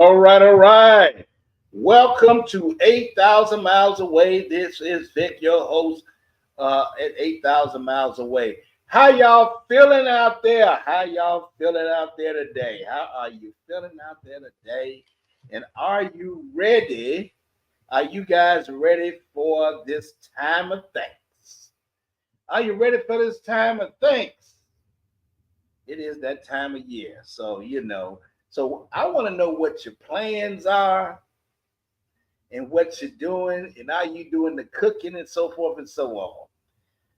All right. Welcome to 8,000 Miles Away. This is Vic, your host at 8,000 Miles Away. How y'all feeling out there? How y'all feeling out there today? How are you feeling out there today? And are you ready? Are you guys ready for this time of thanks? Are you ready for this time of thanks? It is that time of year. So I want to know what your plans are and what you're doing and how you doing the cooking and so forth and so on.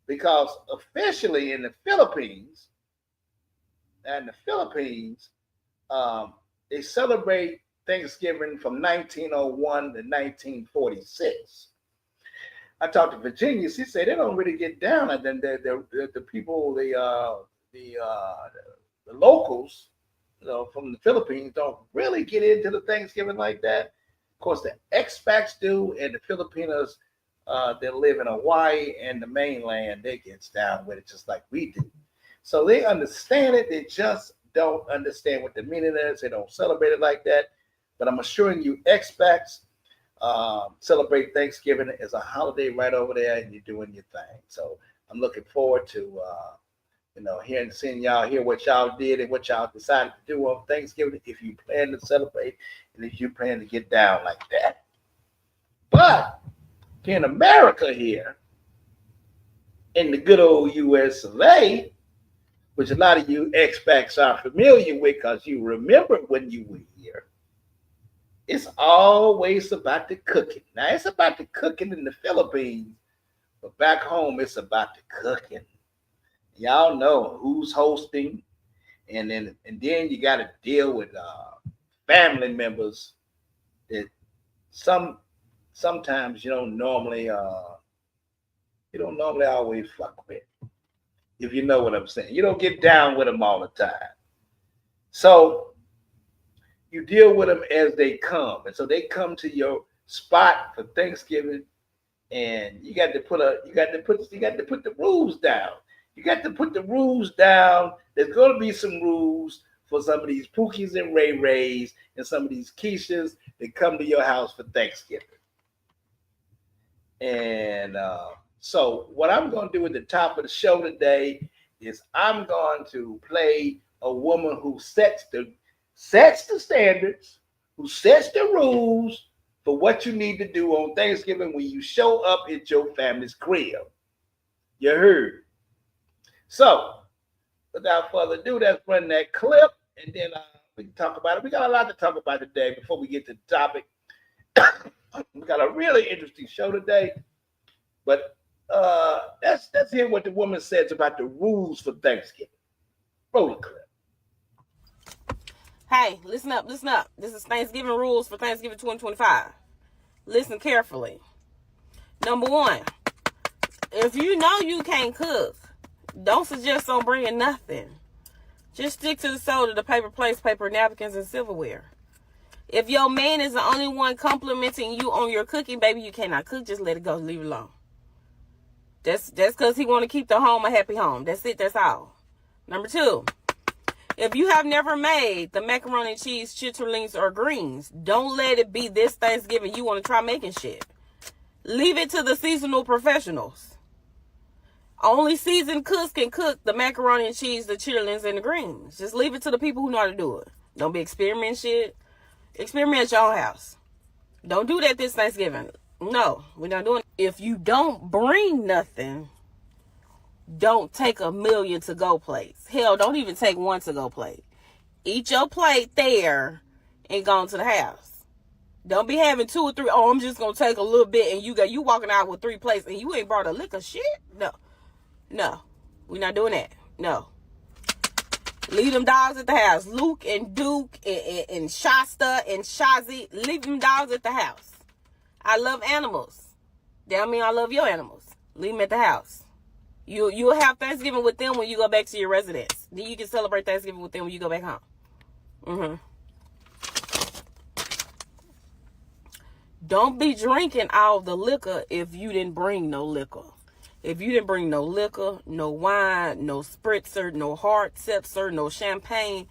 Because officially in the Philippines, um, they celebrate Thanksgiving from 1901 to 1946. I talked to Virginia. She said they don't really get down, and then the people, the locals, from the Philippines, don't really get into the Thanksgiving like that. Of course, the expats do, and the Filipinos that live in Hawaii and the mainland, they gets down with it just like we do. So they understand it. They just don't understand what the meaning is. They don't celebrate it like that. But I'm assuring you, expats celebrate Thanksgiving as a holiday right over there, and you're doing your thing. So I'm looking forward to hearing, seeing y'all, hear what y'all did and what y'all decided to do on Thanksgiving, if you plan to celebrate and if you plan to get down like that. But in America here, in the good old US of A, which a lot of you expats are familiar with because you remember when you were here, it's always about the cooking. Now, it's about the cooking in the Philippines, but back home, it's about the cooking. Y'all know who's hosting, and then you got to deal with family members that sometimes you don't normally always fuck with, if you know what I'm saying. You don't get down with them all the time, so you deal with them as they come, and so they come to your spot for Thanksgiving, and you got to put the rules down. You got to put the rules down. There's going to be some rules for some of these Pookies and Ray Rays and some of these Keishas that come to your house for Thanksgiving. And so what I'm going to do at the top of the show today is I'm going to play a woman who sets the standards, who sets the rules for what you need to do on Thanksgiving when you show up at your family's crib. You heard? So, without further ado, let's run that clip, and then we can talk about it. We got a lot to talk about today before we get to the topic. We got a really interesting show today, but let's hear what the woman says about the rules for Thanksgiving. Roll the clip. Hey, listen up. This is Thanksgiving rules for Thanksgiving 2025. Listen carefully. Number one, if you know you can't cook, don't suggest on bringing nothing. Just stick to the soda, the paper plates, paper napkins, and silverware. If your man is the only one complimenting you on your cooking, baby, you cannot cook. Just let it go. Leave it alone. That's because he want to keep the home a happy home. That's it. That's all. Number two, if you have never made the macaroni and cheese, chitterlings, or greens, don't let it be this Thanksgiving you want to try making shit. Leave it to the seasonal professionals. Only seasoned cooks can cook the macaroni and cheese, the chitterlings, and the greens. Just leave it to the people who know how to do it. Don't be experiment shit. Experiment at your own house. Don't do that this Thanksgiving. No, we're not doing it. If you don't bring nothing, don't take a million to-go plates. Hell, don't even take one to-go plate. Eat your plate there and go into the house. Don't be having 2 or 3. Oh, I'm just gonna take a little bit, and you walking out with 3 plates and you ain't brought a lick of shit. No, we're not doing that. No. Leave them dogs at the house. Luke and Duke and Shasta and Shazi, leave them dogs at the house. I love animals. That mean I love your animals. Leave them at the house. You'll have Thanksgiving with them when you go back to your residence. Then you can celebrate Thanksgiving with them when you go back home. Don't be drinking all the liquor if you didn't bring no liquor. If you didn't bring no liquor, no wine, no spritzer, no hard seltzer, no champagne,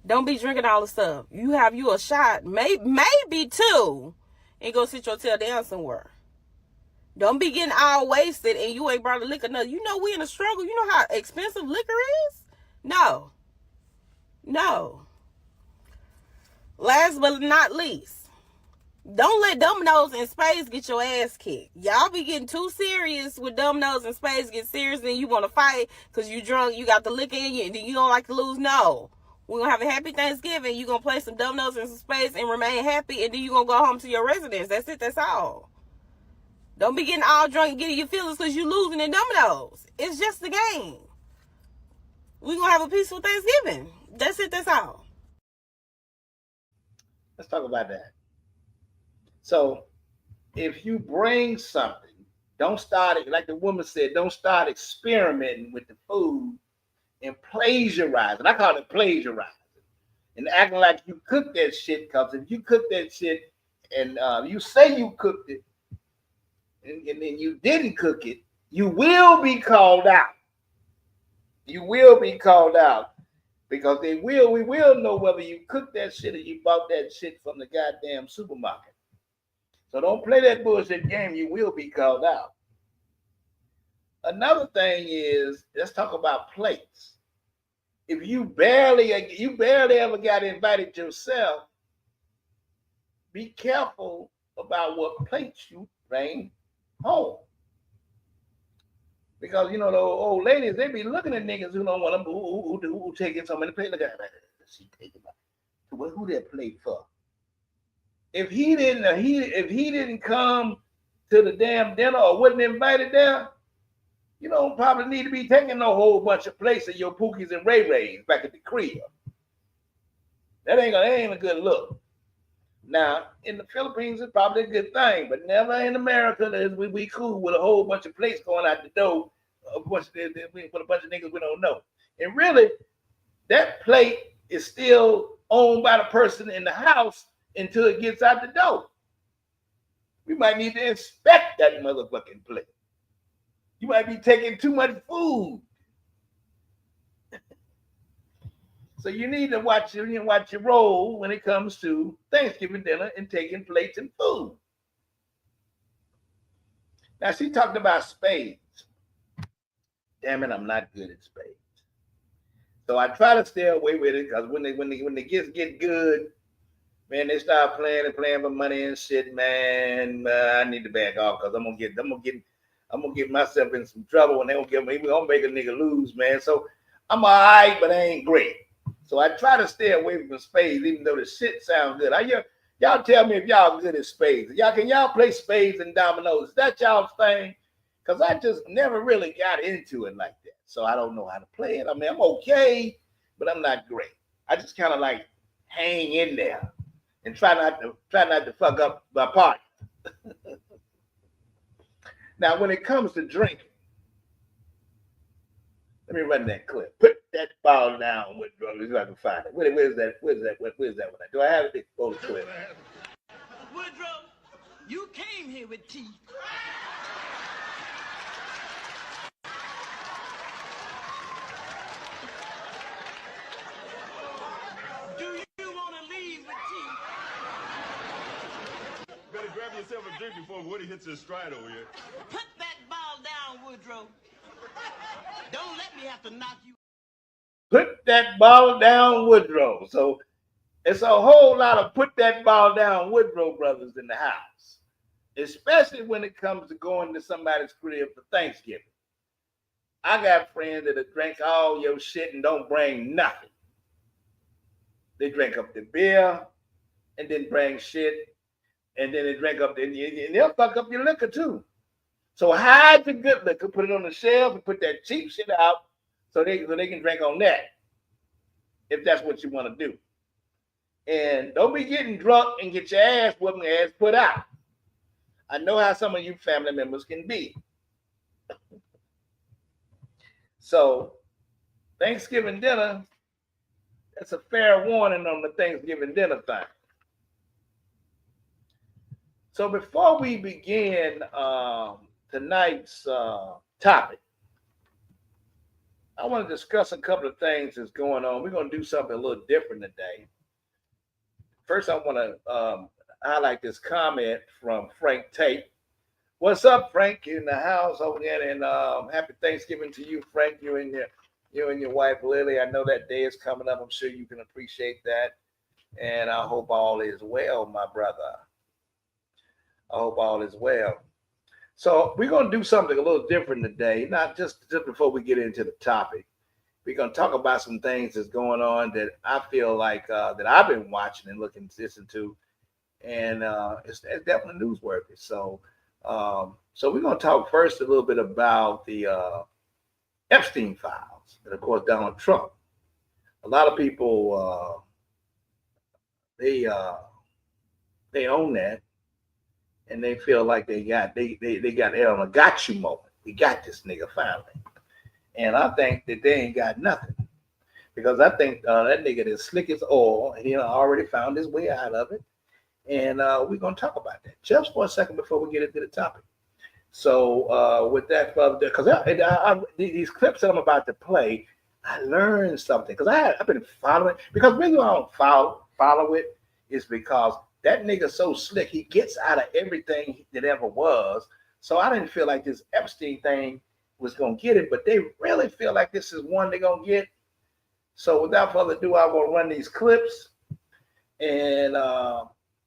Don't be drinking all the stuff. You have you a shot, maybe two, and go sit your tail down somewhere. Don't be getting all wasted and you ain't brought the liquor. No, you know we in a struggle. You know how expensive liquor is? No. Last but not least, don't let dominoes and spades get your ass kicked. Y'all be getting too serious with dominoes and spades. Get serious and you want to fight because you drunk, you got the liquor in you, and you don't like to lose. No. We're going to have a happy Thanksgiving. You're going to play some dominoes and some spades and remain happy, and then you're going to go home to your residence. That's it. That's all. Don't be getting all drunk and getting your feelings because you losing in dominoes. It's just a game. We're going to have a peaceful Thanksgiving. That's it. That's all. Let's talk about that. So if you bring something, don't start it, like the woman said, don't start experimenting with the food and plagiarizing. I call it plagiarizing. And acting like you cooked that shit, because if you cook that shit and you say you cooked it and then you didn't cook it, you will be called out. You will be called out because we will know whether you cooked that shit or you bought that shit from the goddamn supermarket. So don't play that bullshit game. You will be called out. Another thing is, let's talk about plates. If you barely ever got invited yourself, be careful about what plates you bring home. Because you know the old ladies, they be looking at niggas who don't want them, who taking so many plates. Look at that. She taking who that plate for? If he didn't come to the damn dinner or wasn't invited there, you don't probably need to be taking no whole bunch of plates of your Pookies and Ray Rays back at the crib. That ain't a good look. Now, in the Philippines, it's probably a good thing, but never in America is we cool with a whole bunch of plates going out the door with a bunch of niggas we don't know. And really, that plate is still owned by the person in the house until it gets out the door. We might need to inspect that motherfucking plate. You might be taking too much food. So you need to watch your role when it comes to Thanksgiving dinner and taking plates and food. Now she talked about spades. Damn it, I'm not good at spades. So I try to stay away with it because when the gifts get good, man, they start playing for money and shit, man. I need to back off because I'm gonna get myself in some trouble when they gonna make a nigga lose, man. So I'm all right, but I ain't great. So I try to stay away from spades, even though the shit sounds good. Y'all tell me if y'all good at spades. Can y'all play spades and dominoes? Is that y'all's thing? Because I just never really got into it like that. So I don't know how to play it. I mean, I'm okay, but I'm not great. I just kind of like hang in there and try not to fuck up my party. Now, when it comes to drinking, let me run that clip. Put that ball down, Woodrow. See if I can find it. Where's that one? Do I have it? Oh, clip. Woodrow, you came here with teeth. Do you want to leave with teeth? Better grab yourself a drink before Woody hits his stride over here. Put that ball down, Woodrow. Don't let me have to knock you. Put that ball down, Woodrow. So it's a whole lot of put that ball down, Woodrow brothers in the house, especially when it comes to going to somebody's crib for Thanksgiving. I got friends that drink all your shit and don't bring nothing. They drink up the beer and then bring shit, and then they drink up and they'll fuck up your liquor too. So hide the good liquor, put it on the shelf, and put that cheap shit out so they can drink on that, if that's what you want to do. And don't be getting drunk and get your ass whooped and ass put out. I know how some of you family members can be. So Thanksgiving dinner, that's a fair warning on the Thanksgiving dinner thing. So before we begin tonight's topic, I want to discuss a couple of things that's going on. We're going to do something a little different today. First, I want to highlight this comment from Frank Tate. What's up, Frank? You in the house over there, and happy Thanksgiving to you, Frank. You and your wife Lily. I know that day is coming up. I'm sure you can appreciate that, and I hope all is well, my brother. I hope all is well. So we're going to do something a little different today. Not just before we get into the topic, we're going to talk about some things that's going on that I feel like that I've been watching and listening to, and it's definitely newsworthy. So we're going to talk first a little bit about the Epstein files, and of course Donald Trump. A lot of people they own that, and they feel like they got it on a got you moment. We got this nigga finally, and I think that they ain't got nothing, because I think that nigga is slick as oil, and he already found his way out of it. And we're going to talk about that just for a second before we get into the topic. So with that, because these clips that I'm about to play, I learned something, because I've been following, because the reason I don't follow it is because that nigga so slick, he gets out of everything that ever was. So I didn't feel like this Epstein thing was going to get it, but they really feel like this is one they're going to get. So without further ado, I will run these clips, and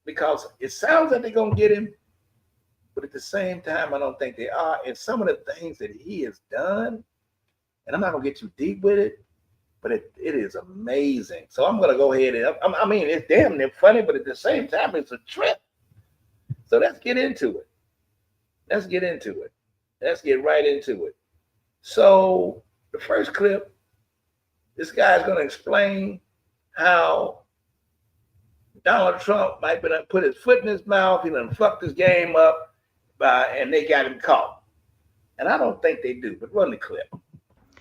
because it sounds like they're going to get him, but at the same time, I don't think they are. And some of the things that he has done, and I'm not going to get too deep with it, but it is amazing. So I'm going to go ahead and, I mean, it's damn near funny, but at the same time, it's a trip. So let's get into it. Let's get right into it. So the first clip, this guy's going to explain how Donald Trump might have put his foot in his mouth. He done fucked his game up, and they got him caught. And I don't think they do, but run the clip.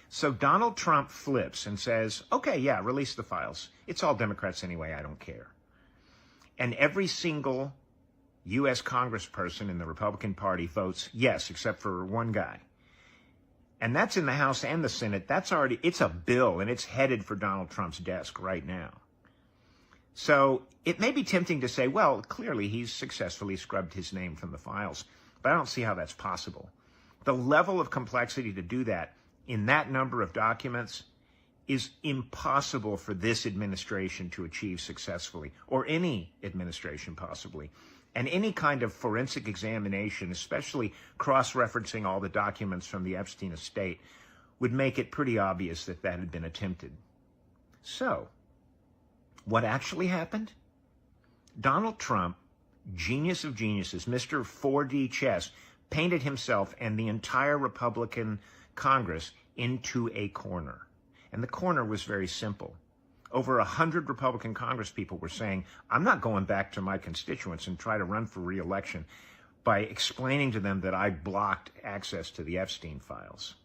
So Donald Trump flips and says, okay, yeah, release the files. It's all Democrats anyway. I don't care. And every single U.S. congressperson in the Republican Party votes yes, except for one guy. And that's in the House and the Senate. It's a bill, and it's headed for Donald Trump's desk right now. So it may be tempting to say, well, clearly he's successfully scrubbed his name from the files, but I don't see how that's possible. The level of complexity to do that in that number of documents is impossible for this administration to achieve successfully, or any administration possibly. And any kind of forensic examination, especially cross-referencing all the documents from the Epstein estate, would make it pretty obvious that that had been attempted. So, what actually happened? Donald Trump, genius of geniuses, Mr. 4D chess, painted himself and the entire Republican Congress into a corner. And the corner was very simple. Over 100 Republican congresspeople were saying, I'm not going back to my constituents and try to run for re-election by explaining to them that I blocked access to the Epstein files.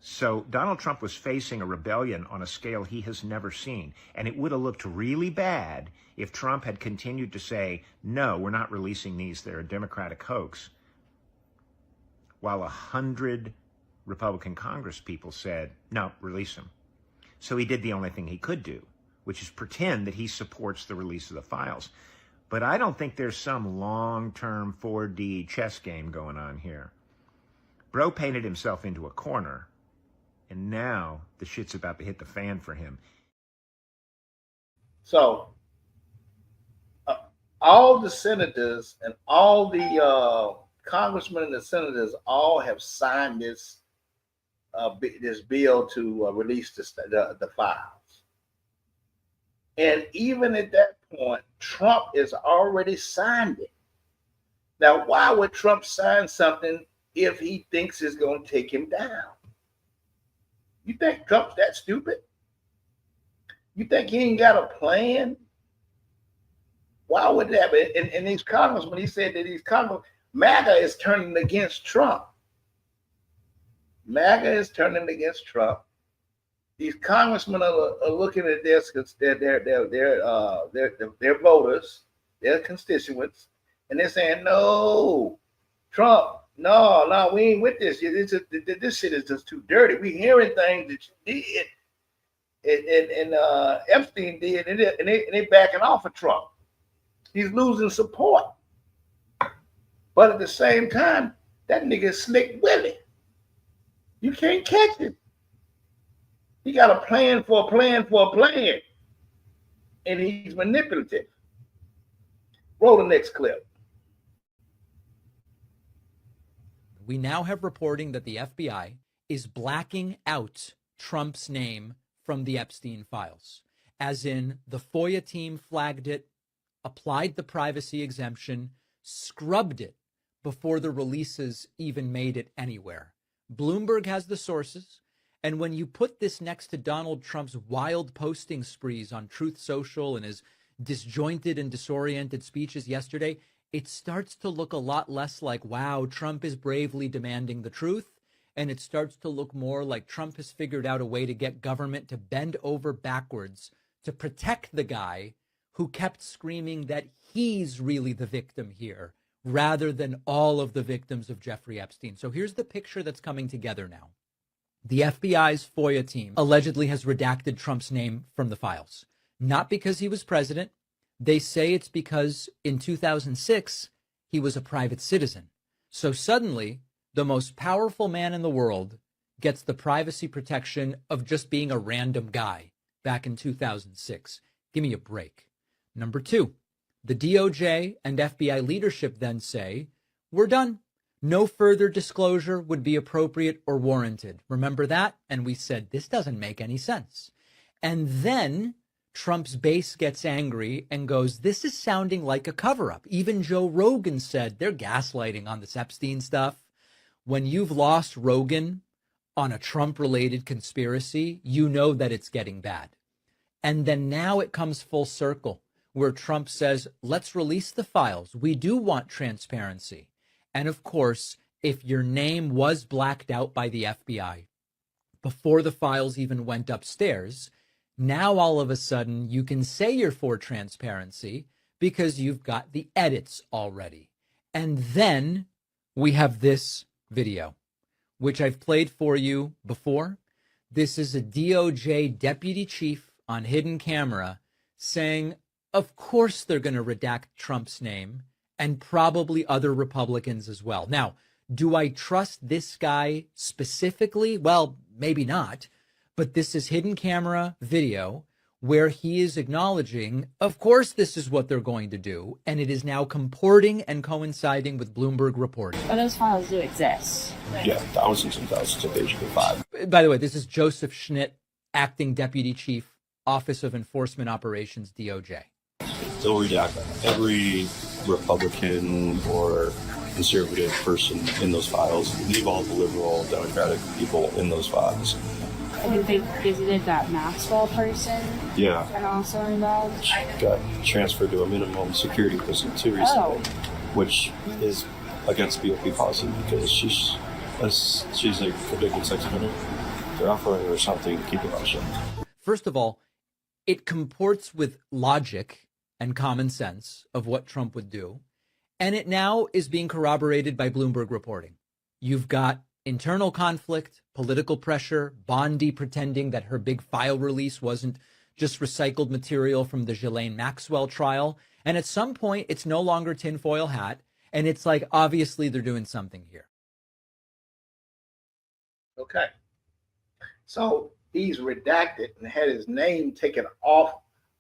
So Donald Trump was facing a rebellion on a scale he has never seen. And it would have looked really bad if Trump had continued to say, no, we're not releasing these. They're a Democratic hoax. While 100 Republican congresspeople said, no, release them. So he did the only thing he could do, which is pretend that he supports the release of the files. But I don't think there's some long-term 4D chess game going on here. Bro painted himself into a corner, and now the shit's about to hit the fan for him. So all the senators and all the congressmen and the senators all have signed this bill to release the files. And even at that point, Trump has already signed it. Now, why would Trump sign something if he thinks it's going to take him down? You think Trump's that stupid? You think he ain't got a plan? Why would that be? And these congressmen, he said that these congressmen, MAGA is turning against Trump. MAGA is turning against Trump. These congressmen are looking at this because they're voters, their constituents, and they're saying, no, Trump, No, we ain't with this. This shit is just too dirty. We hearing things that you did, and Epstein did, and they backing off of Trump. He's losing support. But at the same time, that nigga is Slick Willie. You can't catch him. He got a plan for a plan for a plan. And he's manipulative. Roll the next clip. We now have reporting that the FBI is blacking out Trump's name from the Epstein files, as in the FOIA team flagged it, applied the privacy exemption, scrubbed it before the releases even made it anywhere. Bloomberg has the sources, and when you put this next to Donald Trump's wild posting sprees on Truth Social and his disjointed and disoriented speeches yesterday, it starts to look a lot less like, wow, Trump is bravely demanding the truth, and it starts to look more like Trump has figured out a way to get government to bend over backwards to protect the guy who kept screaming that he's really the victim here, rather than all of the victims of Jeffrey Epstein. So here's the picture that's coming together now. The FBI's FOIA team allegedly has redacted Trump's name from the files, not because he was president. They say it's because in 2006, he was a private citizen. So suddenly, the most powerful man in the world gets the privacy protection of just being a random guy back in 2006. Give me a break. Number two, the DOJ and FBI leadership then say, we're done. No further disclosure would be appropriate or warranted. Remember that? And we said, this doesn't make any sense. And then Trump's base gets angry and goes, this is sounding like a cover-up. Even Joe Rogan said they're gaslighting on this Epstein stuff. When you've lost Rogan on a Trump-related conspiracy, you know that it's getting bad. And then now it comes full circle, where Trump says, let's release the files. We do want transparency. And of course, if your name was blacked out by the FBI before the files even went upstairs, now all of a sudden you can say you're for transparency because you've got the edits already. And then we have this video, which I've played for you before. This is a DOJ deputy chief on hidden camera saying, of course they're going to redact Trump's name and probably other Republicans as well. Now, do I trust this guy specifically? Well, maybe not. But this is hidden camera video where he is acknowledging, of course, this is what they're going to do. And it is now comporting and coinciding with Bloomberg reporting. Oh, those files do exist. Yeah, thousands and thousands of pages of files. By the way, this is Joseph Schnitt, acting deputy chief, Office of Enforcement Operations, DOJ. They'll redact every Republican or conservative person in those files, leave all the liberal, Democratic people in those files. I think they visited that Maxwell person. Yeah. And also involved. She got transferred to a minimum security prison too recently, which is against BOP policy because she's a convicted sex offender. They're offering her something to keep her mouth shut. First of all, it comports with logic and common sense of what Trump would do. And it now is being corroborated by Bloomberg reporting. You've got internal conflict, political pressure, Bondi pretending that her big file release wasn't just recycled material from the Ghislaine Maxwell trial. And at some point, it's no longer tinfoil hat. And it's like, obviously, they're doing something here. Okay. So he's redacted and had his name taken off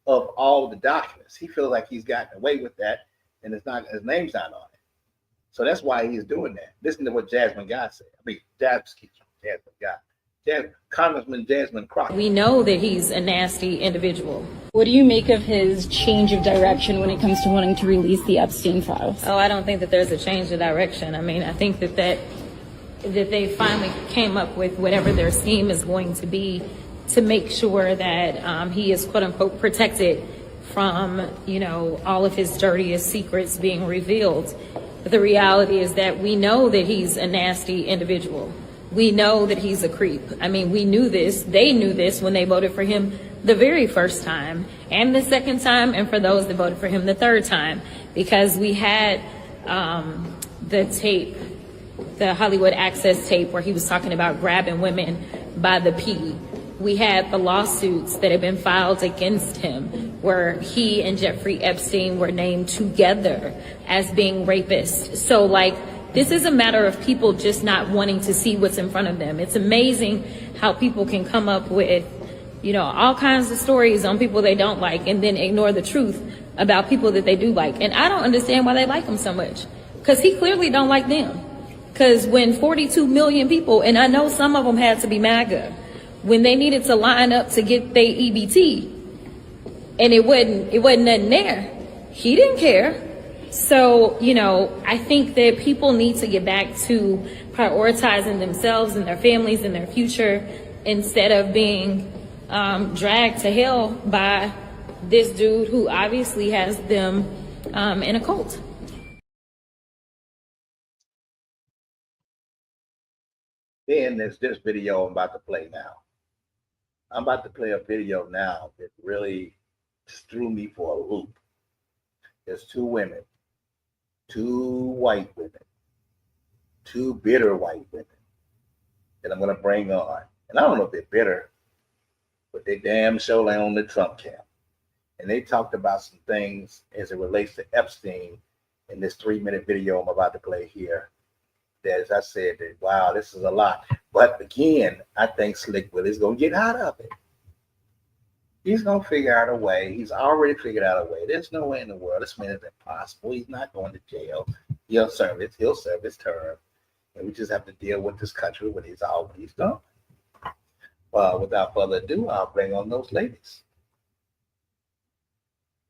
of all the documents. He feels like he's gotten away with that, and his name's not on it. So that's why he's doing that. Listen to what Jasmine Guy said. Congressman Jasmine Crockett. We know that he's a nasty individual. What do you make of his change of direction when it comes to wanting to release the Epstein files? Oh, I don't think that there's a change of direction. I mean, I think that they finally came up with whatever their scheme is going to be to make sure that he is, quote unquote, protected from, all of his dirtiest secrets being revealed. But the reality is that we know that he's a nasty individual. We know that he's a creep. I mean, we knew this. They knew this when they voted for him the very first time and the second time, and for those that voted for him the third time, because we had the tape Hollywood Access tape where he was talking about grabbing women by the pee. We had the lawsuits that have been filed against him where he and Jeffrey Epstein were named together as being rapists. So like, this is a matter of people just not wanting to see what's in front of them. It's amazing how people can come up with, you know, all kinds of stories on people they don't like and then ignore the truth about people that they do like. And I don't understand why they like him so much, because he clearly don't like them. Because when 42 million people, and I know some of them had to be MAGA, when they needed to line up to get their EBT, and it wasn't nothing there, he didn't care. So, you know, I think that people need to get back to prioritizing themselves and their families and their future instead of being dragged to hell by this dude who obviously has them in a cult. Then there's this video I'm about to play now. I'm about to play a video now that really just threw me for a loop. There's two women, two white women, two bitter white women that I'm going to bring on. And I don't know if they're bitter, but they damn sure ain't on the Trump camp. And they talked about some things as it relates to Epstein in this 3-minute video I'm about to play here. That, as I said, that, wow, this is a lot. But again, I think Slick Willie's going to get out of it. He's going to figure out a way. He's already figured out a way. There's no way in the world this man is impossible. He's not going to jail. He'll serve his term. And we just have to deal with this country when he's done. Without further ado, I'll bring on those ladies.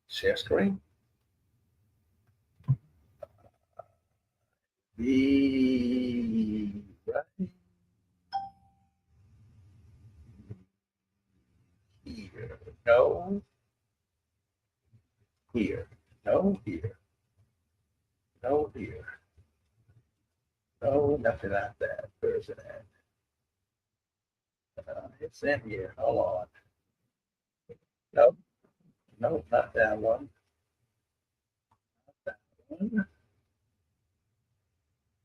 Share screen. Be right here. No. Here. No, here. No, here. No, nothing like that. Where's it at? It's in here. Hold on. No. No, not that one. Not that one.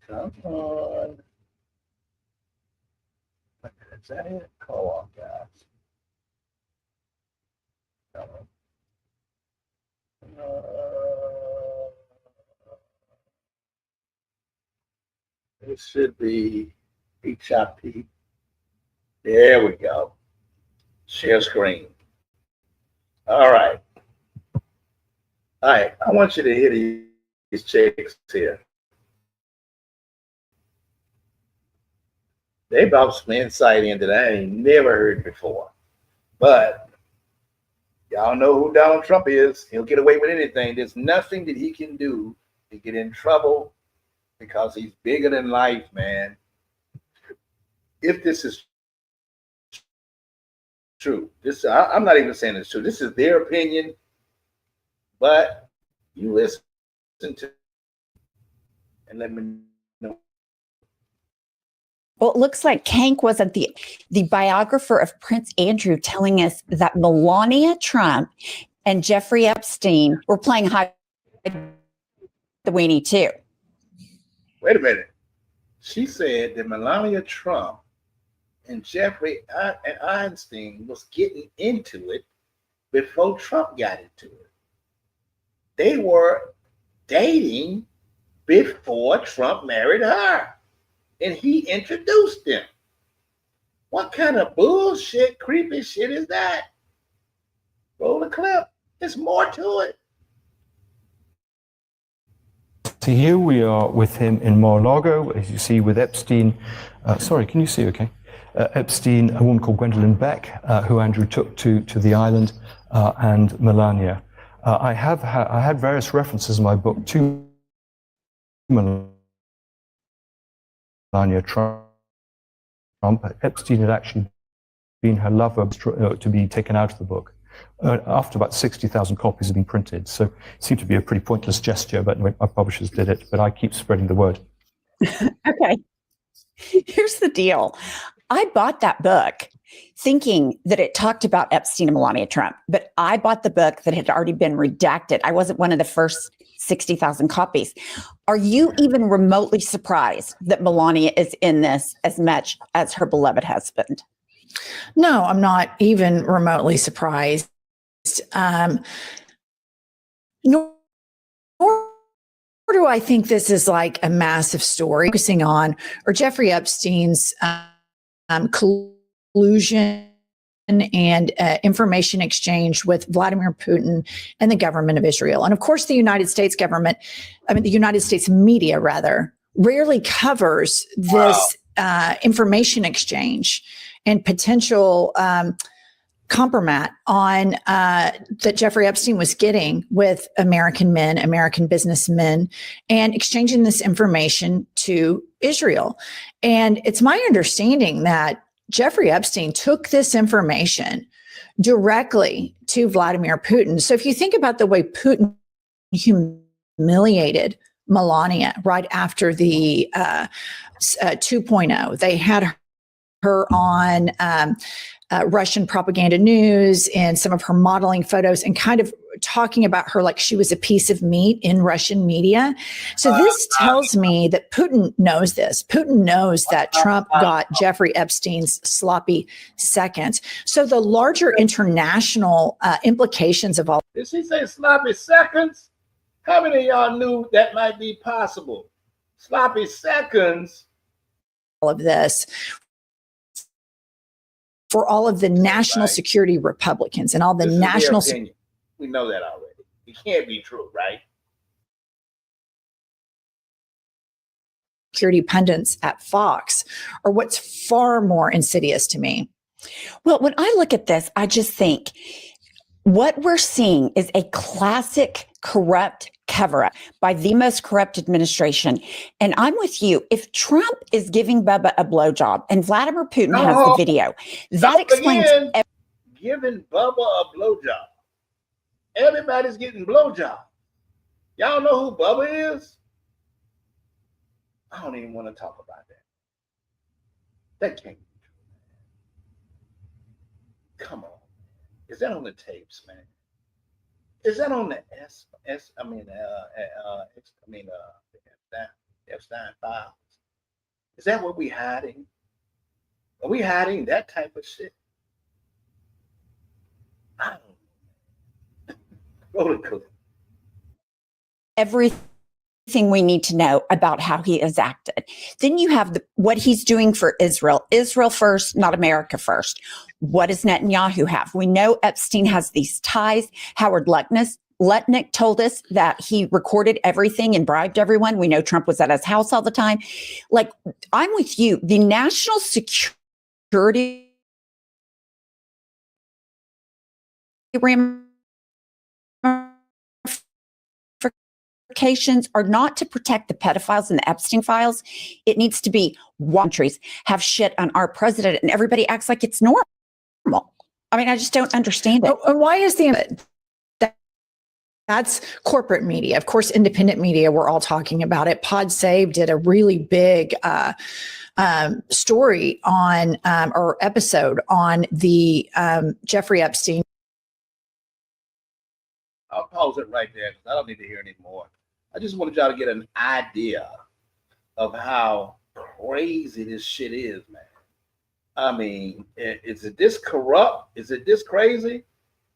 Come on. Is that it? Come on, guys. Come on. It should be HIP. There we go. Share screen. All right. All right. I want you to hear these chicks here. They brought some insight in that I ain't never heard before. But y'all know who Donald Trump is. He'll get away with anything. There's nothing that he can do to get in trouble because he's bigger than life, man. If this is true, I'm not even saying it's true. This is their opinion, but you listen to and let me know. Well, it looks like Kank wasn't the biographer of Prince Andrew telling us that Melania Trump and Jeffrey Epstein were playing hide the weenie too. Wait a minute. She said that Melania Trump and Jeffrey Einstein was getting into it before Trump got into it. They were dating before Trump married her. And he introduced them. What kind of bullshit, creepy shit is that? Roll the clip. There's more to it. So here we are with him in Mar-a-Lago, as you see with Epstein. Sorry, can you see okay? Epstein, a woman called Gwendolyn Beck, who Andrew took to the island, and Melania. I had various references in my book to Melania Trump. Epstein had actually been her lover to be taken out of the book after about 60,000 copies had been printed. So it seemed to be a pretty pointless gesture, but anyway, my publishers did it, but I keep spreading the word. Okay. Here's the deal. I bought that book thinking that it talked about Epstein and Melania Trump, but I bought the book that had already been redacted. I wasn't one of the first 60,000 copies. Are you even remotely surprised that Melania is in this as much as her beloved husband? No, I'm not even remotely surprised. Nor do I think this is like a massive story focusing on or Jeffrey Epstein's collusion and information exchange with Vladimir Putin and the government of Israel. And of course, the United States government, the United States media rather, rarely covers this information exchange and potential compromat on that Jeffrey Epstein was getting with American men, American businessmen, and exchanging this information to Israel. And it's my understanding that Jeffrey Epstein took this information directly to Vladimir Putin. So if you think about the way Putin humiliated Melania right after the 2.0, they had her on Russian propaganda news and some of her modeling photos and kind of talking about her like she was a piece of meat in Russian media. So this tells me that Putin knows this. Putin knows that Trump got Jeffrey Epstein's sloppy seconds. So the larger international implications of all. Did she say sloppy seconds? How many of y'all knew that might be possible? Sloppy seconds. All of this. For all of the national security Republicans and all the national. We know that already. It can't be true, right? Security pundits at Fox are what's far more insidious to me. Well, when I look at this, I just think what we're seeing is a classic corrupt cover-up by the most corrupt administration. And I'm with you. If Trump is giving Bubba a blowjob and Vladimir Putin has the video, that explains giving Bubba a blowjob. Everybody's getting blowjob. Y'all know who Bubba is? I don't even want to talk about that. That can't be true, man. Come on. Is that on the tapes, man? Is that on the Epstein files? Is that what we hiding? Are we hiding that type of shit? I don't know. Roll the clip. Everything we need to know about how he has acted. Then you have what he's doing for Israel. Israel first, not America first. What does Netanyahu have? We know Epstein has these ties. Howard Lutnick told us that he recorded everything and bribed everyone. We know Trump was at his house all the time. Like, I'm with you. The national security ramifications are not to protect the pedophiles and the Epstein files. It needs to be countries have shit on our president and everybody acts like it's normal. I mean, I just don't understand it. Why is that's corporate media. Of course, independent media, we're all talking about it. Pod Save did a really big story on or episode on the Jeffrey Epstein. I'll pause it right there because I don't need to hear any more. I just wanted y'all to get an idea of how crazy this shit is, man. I mean, is it this corrupt? Is it this crazy?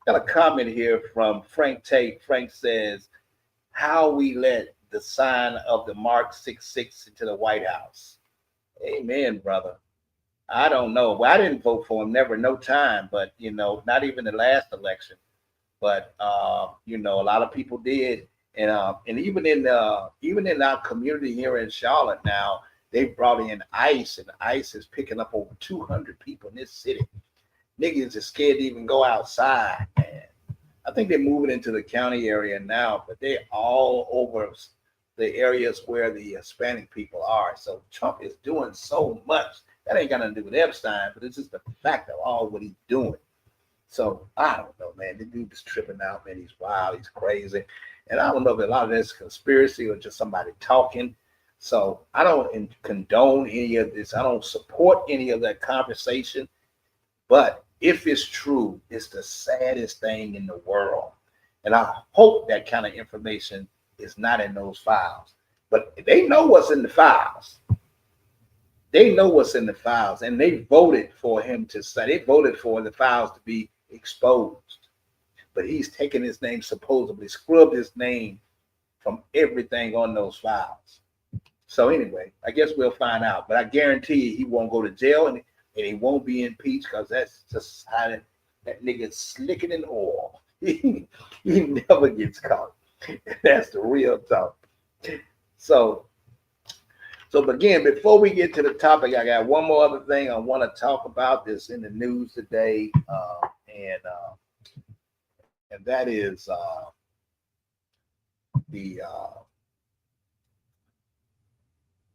Got a comment here from Frank Tate. Frank says, how we let the sign of the Mark 66 into the White House. Amen, brother. I don't know. Well, I didn't vote for him, never, no time, but, you know, not even the last election. But, you know, a lot of people did. And even in our community here in Charlotte now, they brought in ICE, and ICE is picking up over 200 people in this city. Niggas are scared to even go outside, man. I think they're moving into the county area now, but they're all over the areas where the Hispanic people are. So Trump is doing so much. That ain't got nothing to do with Epstein, but it's just the fact of all what he's doing. So I don't know, man. The dude is tripping out, man. He's wild. He's crazy. And I don't know if a lot of this is conspiracy or just somebody talking. So I don't condone any of this. I don't support any of that conversation. But if it's true, it's the saddest thing in the world. And I hope that kind of information is not in those files. But they know what's in the files. They know what's in the files, and they voted for him to say, they voted for the files to be exposed. But he's taken his name, supposedly scrubbed his name from everything on those files. So anyway, I guess we'll find out. But I guarantee you he won't go to jail, and he won't be impeached, because that's just how that nigga's slicking in oil. He never gets caught. That's the real talk. So again, before we get to the topic, I got one more other thing I want to talk about that's in the news today, and that is the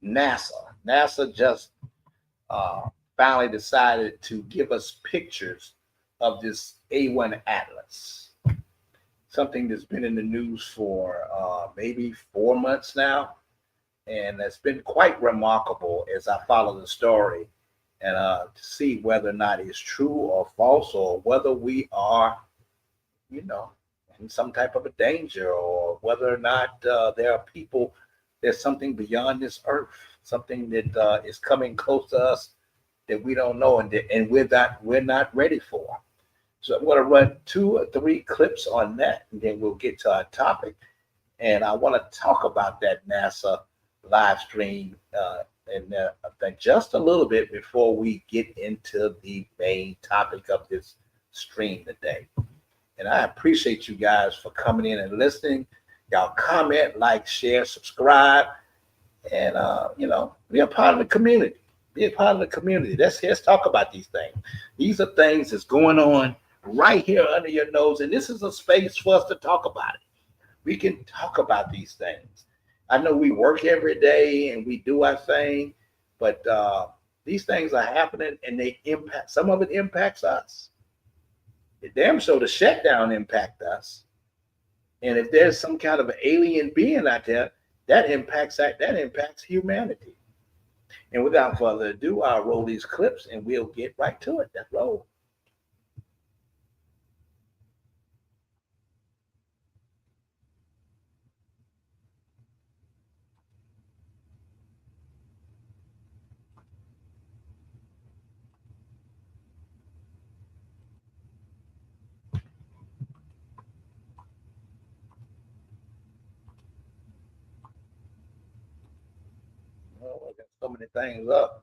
NASA. NASA just finally decided to give us pictures of this A1 Atlas, something that's been in the news for maybe 4 months now. And that's been quite remarkable as I follow the story and to see whether or not it's true or false, or whether we are, in some type of a danger, or whether or not there are people, there's something beyond this earth, something that is coming close to us that we don't know, and we're not ready for. So I'm going to run 2 or 3 clips on that, and then we'll get to our topic. And I want to talk about that NASA live stream and I think just a little bit before we get into the main topic of this stream today. And I appreciate you guys for coming in and listening. Y'all comment, like, share, subscribe, and be a part of the community. Be a part of the community. Let's talk about these things. These are things that's going on right here under your nose, and this is a space for us to talk about it. We can talk about these things. I know we work every day and we do our thing, but these things are happening, and they impact. Some of it impacts us. The damn sure the shutdown impact us. And if there's some kind of alien being out there, that impacts humanity. And without further ado, I'll roll these clips and we'll get right to it. Let's roll. Oh, I got so many things up.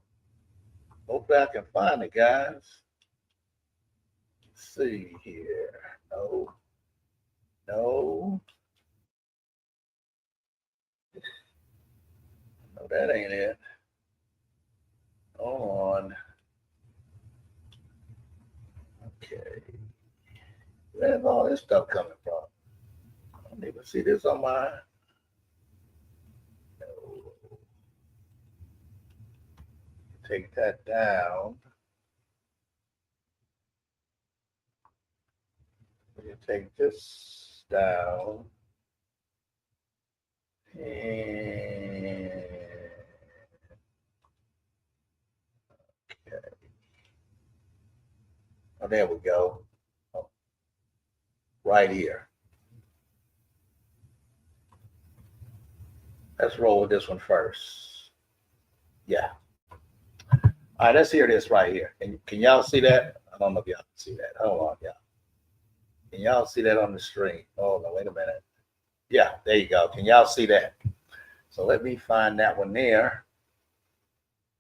Hopefully I can find it, guys. Let's see here. No. No, that ain't it. Hold on. Okay. Where's all this stuff coming from? I don't even see this on my. No. Take that down. You take this down. And okay. Oh, there we go. Oh, right here. Let's roll with this one first. Yeah. All right, let's hear this right here. Can y'all see that? I don't know if y'all can see that. Hold on, y'all. Can y'all see that on the screen? Oh, no, wait a minute. Yeah, there you go. Can y'all see that? So let me find that one there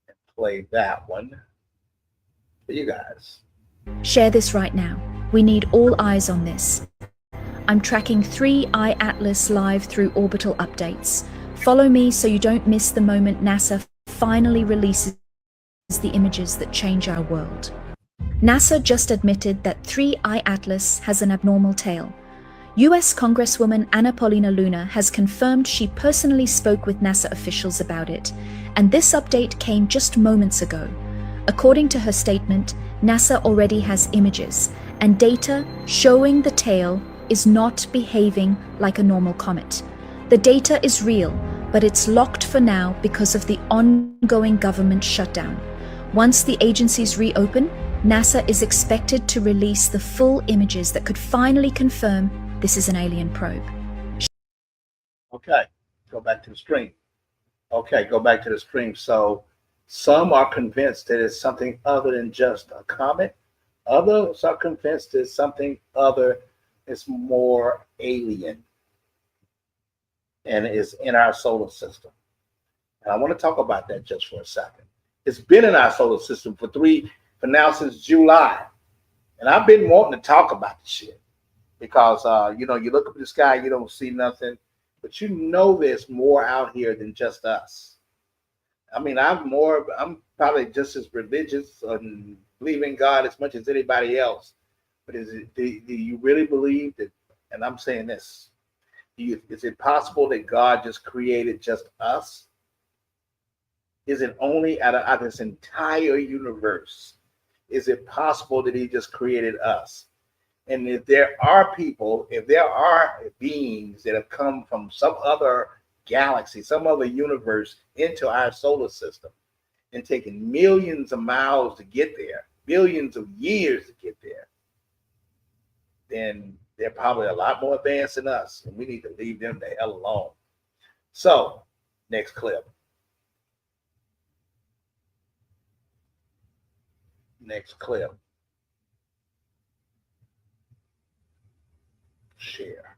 and play that one for you guys. Share this right now. We need all eyes on this. I'm tracking 3i Atlas live through orbital updates. Follow me so you don't miss the moment NASA finally releases the images that change our world. NASA just admitted that 3i Atlas has an abnormal tail. US Congresswoman Anna Paulina Luna has confirmed she personally spoke with NASA officials about it, and this update came just moments ago. According to her statement, NASA already has images and data showing the tail is not behaving like a normal comet. The data is real, but it's locked for now because of the ongoing government shutdown. Once the agencies reopen, NASA is expected to release the full images that could finally confirm this is an alien probe. Okay, go back to the stream. Okay, go back to the stream. So some are convinced that it's something other than just a comet. Others are convinced it's something other, it's more alien, and is in our solar system. And I want to talk about that just for a second. It's been in our solar system for now since July. And I've been wanting to talk about the shit because, you look up in the sky, you don't see nothing, but there's more out here than just us. I mean, I'm probably just as religious and believe in God as much as anybody else. But do you really believe that? And I'm saying this, is it possible that God just created just us? Is it only out of this entire universe? Is it possible that he just created us? And if there are beings that have come from some other galaxy, some other universe into our solar system and taken millions of miles to get there, billions of years to get there, then they're probably a lot more advanced than us, and we need to leave them the hell alone. So, next clip. Next clip. Share.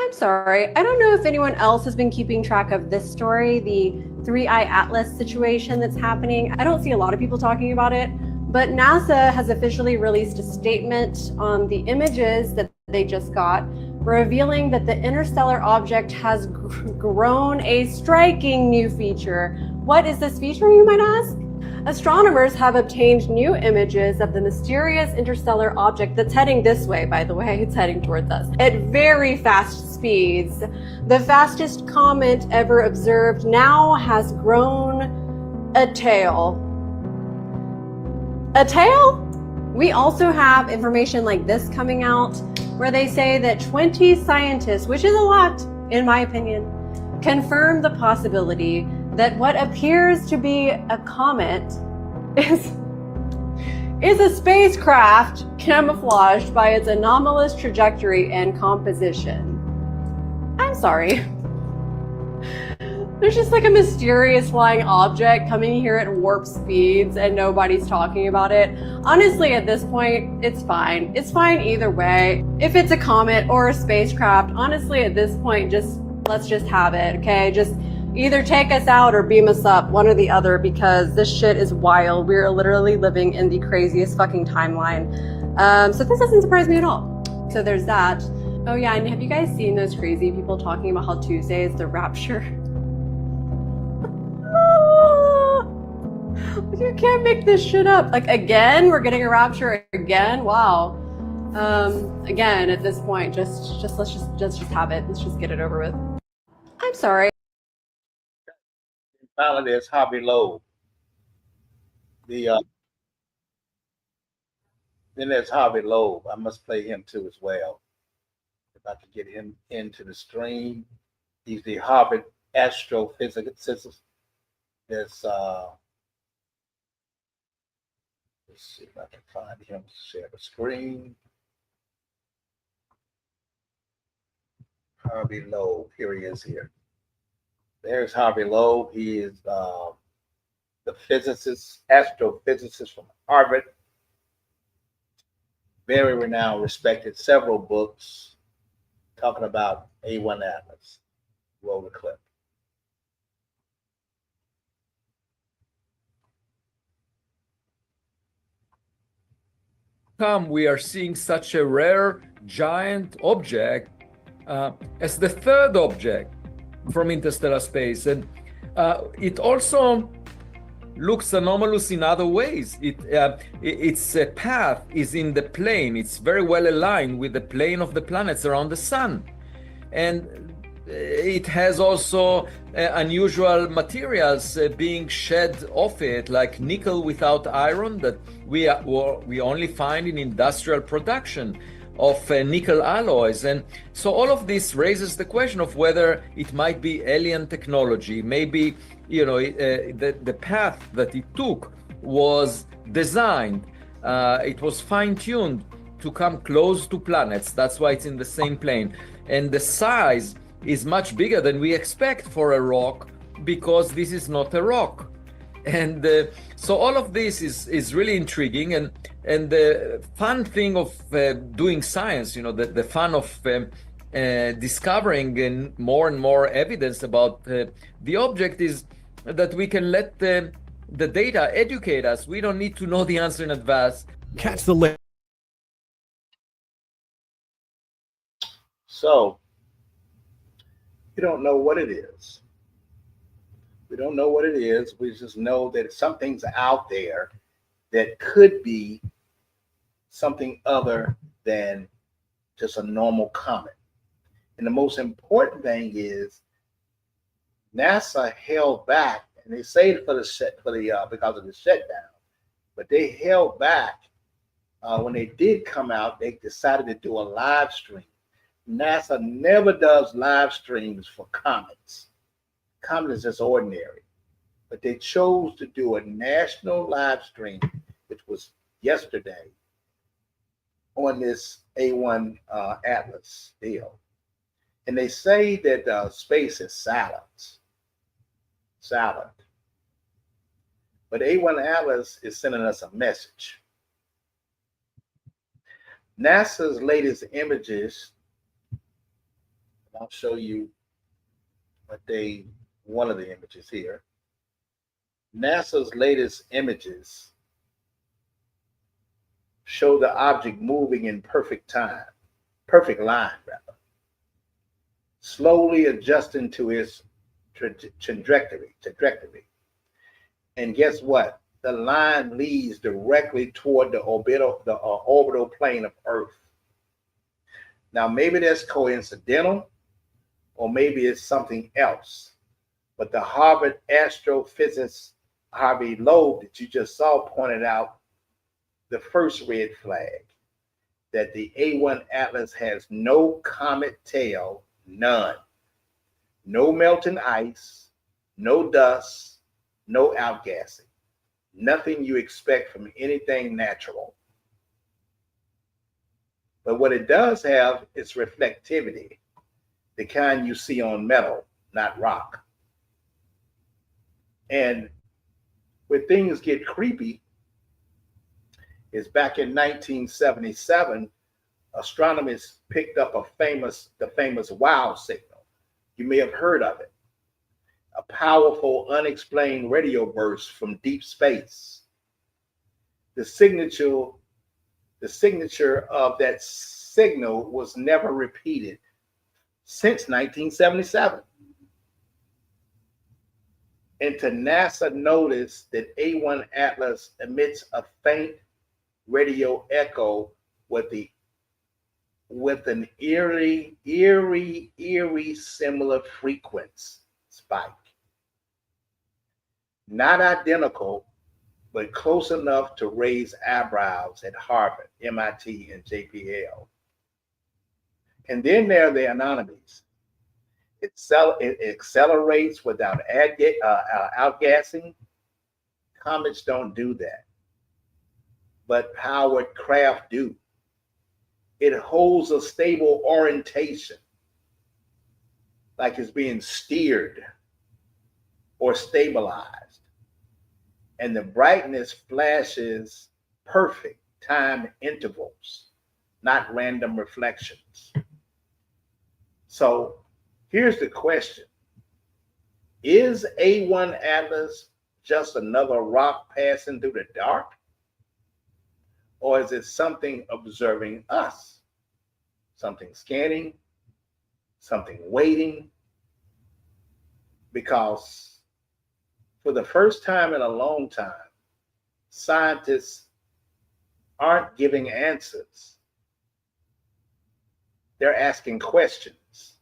I'm sorry. I don't know if anyone else has been keeping track of this story, the 3i Atlas situation that's happening. I don't see a lot of people talking about it, but NASA has officially released a statement on the images that they just got, revealing that the interstellar object has grown a striking new feature. What is this feature, you might ask? Astronomers have obtained new images of the mysterious interstellar object that's heading this way, by the way, it's heading towards us, at very fast speeds. The fastest comet ever observed now has grown a tail. A tail? We also have information like this coming out where they say that 20 scientists, which is a lot in my opinion, confirm the possibility that what appears to be a comet is a spacecraft camouflaged by its anomalous trajectory and composition. I'm sorry. There's just like a mysterious flying object coming here at warp speeds and nobody's talking about it. Honestly, at this point, it's fine. It's fine either way. If it's a comet or a spacecraft, honestly, at this point, let's just have it, okay? Just either take us out or beam us up, one or the other, because this shit is wild. We're literally living in the craziest fucking timeline. So this doesn't surprise me at all. So there's that. Oh yeah, and have you guys seen those crazy people talking about how Tuesday is the rapture? You can't make this shit up. Like, again, we're getting a rapture again? Wow. Again, at this point, let's just have it. Let's just get it over with. I'm sorry. Finally, there's Harvey Loeb. Then there's Harvey Loeb. I must play him too as well. If I can get him into the stream. He's the Harvard astrophysicist. There's let's see if I can find him. Share the screen. Harvey Loeb. Here he is here. There's Harvey Loeb. He is the astrophysicist from Harvard. Very renowned, respected, several books talking about A1 Atlas. Roll the clip. We are seeing such a rare giant object as the third object from interstellar space, and it also looks anomalous in other ways. Its path is in the plane. It's very well aligned with the plane of the planets around the sun. and it has also unusual materials being shed off it, like nickel without iron that we only find in industrial production of nickel alloys. And so all of this raises the question of whether it might be alien technology. Maybe, the path that it took was designed, it was fine-tuned to come close to planets. That's why it's in the same plane. And the size is much bigger than we expect for a rock, because this is not a rock. And so all of this is really intriguing, and the fun thing of doing science, the fun of discovering more and more evidence about the object is that we can let the data educate us. We don't need to know the answer in advance. Catch the link. So we don't know what it is. We don't know what it is. We just know that something's out there that could be something other than just a normal comet. And the most important thing is NASA held back, and they say it because of the shutdown, but they held back when they did come out. They decided to do a live stream. NASA never does live streams for comets. Comet is just ordinary, but they chose to do a national live stream, which was yesterday, on this A1 Atlas deal. And they say that space is silent. But A1 Atlas is sending us a message. NASA's latest images, I'll show you one of the images here. NASA's latest images show the object moving in perfect line, rather, slowly adjusting to its trajectory. And guess what? The line leads directly toward the orbital plane of Earth. Now, maybe that's coincidental, or maybe it's something else. But the Harvard astrophysicist Harvey Loeb that you just saw pointed out the first red flag, that the A1 Atlas has no comet tail, none. No melting ice, no dust, no outgassing. Nothing you expect from anything natural. But what it does have is reflectivity, the kind you see on metal, not rock. And where things get creepy is back in 1977, astronomers picked up the famous wow signal. You may have heard of it. A powerful, unexplained radio burst from deep space. The signature of that signal was never repeated since 1977. And to NASA notice that A1 Atlas emits a faint radio echo with an eerie similar frequency spike. Not identical, but close enough to raise eyebrows at Harvard, MIT, and JPL. And then there are the anomalies. It accelerates without outgassing. Comets don't do that, but powered craft do. It holds a stable orientation, like it's being steered or stabilized. And the brightness flashes perfect time intervals, not random reflections. So here's the question. Is A1 Atlas just another rock passing through the dark? Or is it something observing us? Something scanning? Something waiting? Because for the first time in a long time, scientists aren't giving answers. They're asking questions.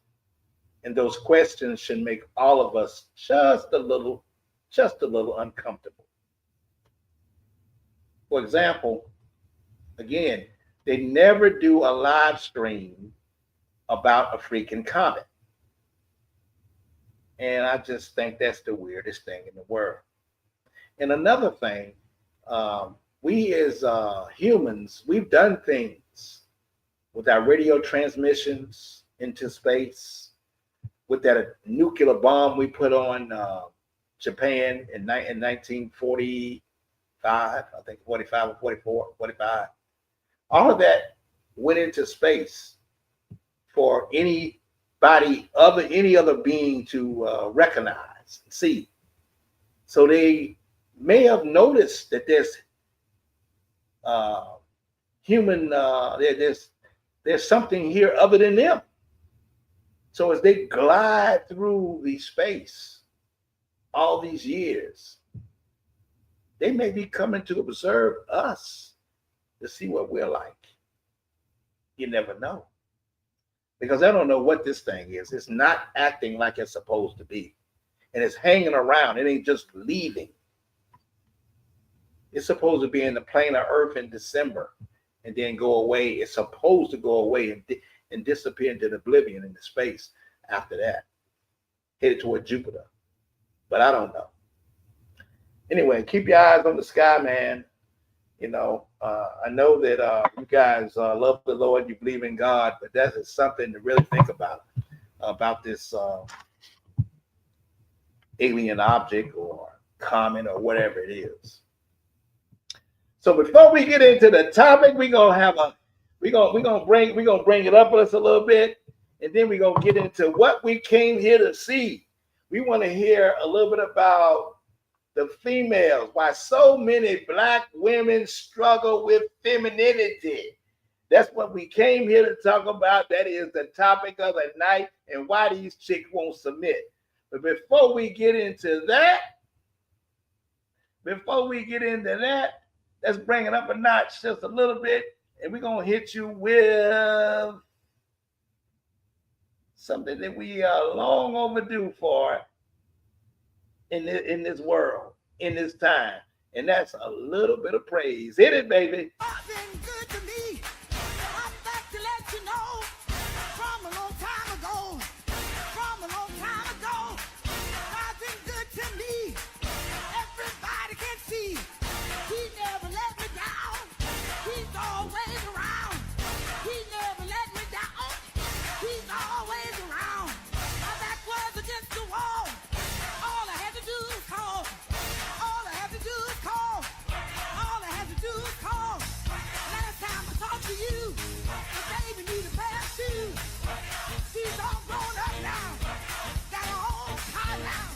And those questions should make all of us just a little uncomfortable. For example, again, they never do a live stream about a freaking comet. And I just think that's the weirdest thing in the world. And another thing, we as humans, we've done things with our radio transmissions into space, with that nuclear bomb we put on Japan in 1945, I think 45 or 44, 45. All of that went into space for any other being to recognize and see. So they may have noticed that there's there's something here other than them. So as they glide through the space all these years, they may be coming to observe us to see what we're like. You never know. Because I don't know what this thing is. It's not acting like it's supposed to be. And it's hanging around. It ain't just leaving. It's supposed to be in the plane of Earth in December and then go away. It's supposed to go away and disappear into oblivion into space after that, headed toward Jupiter. But I don't know. Anyway, keep your eyes on the sky, man. You know, I know that you guys love the Lord, you believe in God, but that is something to really think about this alien object or comet or whatever it is. So before we get into the topic, we're gonna bring it up with us a little bit, and then we're gonna get into what we came here to see. We want to hear a little bit about the females, why so many Black women struggle with femininity. That's what we came here to talk about. That is the topic of the night, and why these chicks won't submit. But before we get into that, let's bring it up a notch just a little bit, and we're going to hit you with something that we are long overdue for in this world, in this time, and that's a little bit of praise. Hit it, baby. Been good to me. I'm back to let you know from a long time ago. God's been good to me. Everybody can see. He never let me down. He's always around. He never let me down. He's always around. My back was against the wall. All I had to do is call. All I had to do is call. All I had to do is call. Last time I talked to you, the baby need a pair of shoes. She's all grown up now. Got her own car now.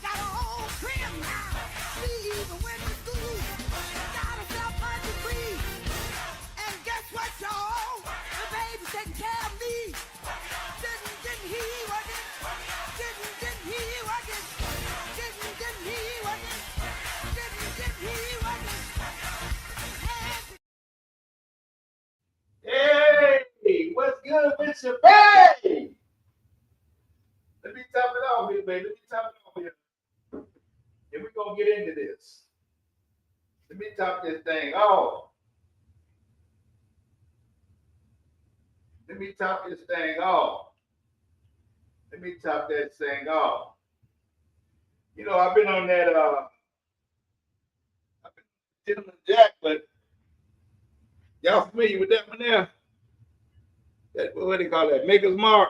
Got her own crib now. She even went to school. Got herself a degree. And guess what, y'all? The baby's taking care of me. Didn't he work it? Didn't he work it? Didn't he work it? Didn't he work it? Hey, what's good with your baby? Let me top it off here, baby. And we're going to get into this. Let me top this thing off. Let me top that thing off. You know, I've been on that, I've been Gentleman Jack, but y'all familiar with that one there? That, what do they call that? Maker's Mark.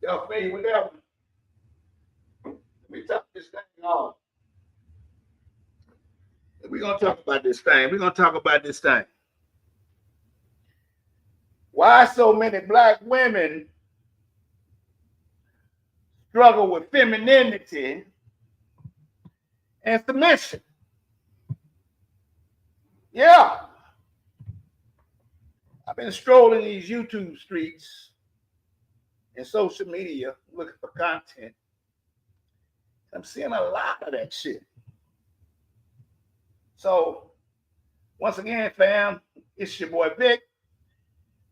Y'all familiar with that one? Let me top this thing off. We're going to talk about this thing. Why so many Black women struggle with femininity and submission. Yeah. I've been strolling these YouTube streets and social media looking for content. I'm seeing a lot of that shit. So, once again, fam, it's your boy Vic,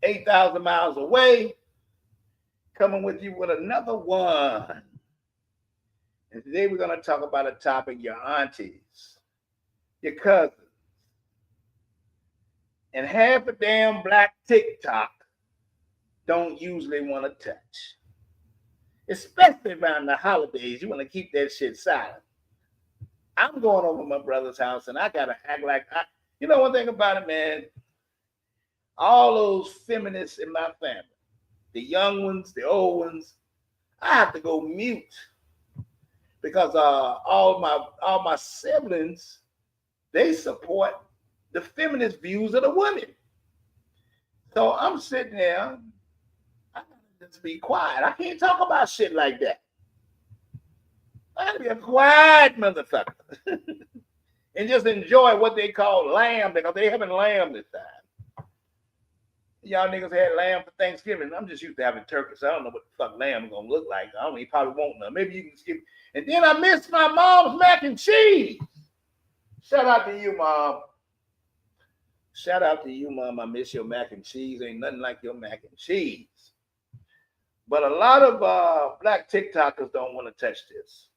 8,000 miles away, coming with you with another one. And today we're going to talk about a topic your aunties, your cousins, and half a damn black TikTok don't usually want to touch. Especially around the holidays, you want to keep that shit silent. I'm going over to my brother's house and I got to act like you know one thing about it, man, all those feminists in my family, the young ones, the old ones, I have to go mute because all my siblings, they support the feminist views of the women. So I'm sitting there, I gotta just be quiet. I can't talk about shit like that. I gotta be a quiet motherfucker and just enjoy what they call lamb, because they having lamb this time. Y'all niggas had lamb for Thanksgiving. I'm just used to having turkey, so I don't know what the fuck lamb is gonna look like. I don't even probably won't know. Maybe you can skip. And then I missed my mom's mac and cheese. Shout out to you, Mom. Shout out to you, Mom. I miss your mac and cheese. Ain't nothing like your mac and cheese. But a lot of black TikTokers don't want to touch this.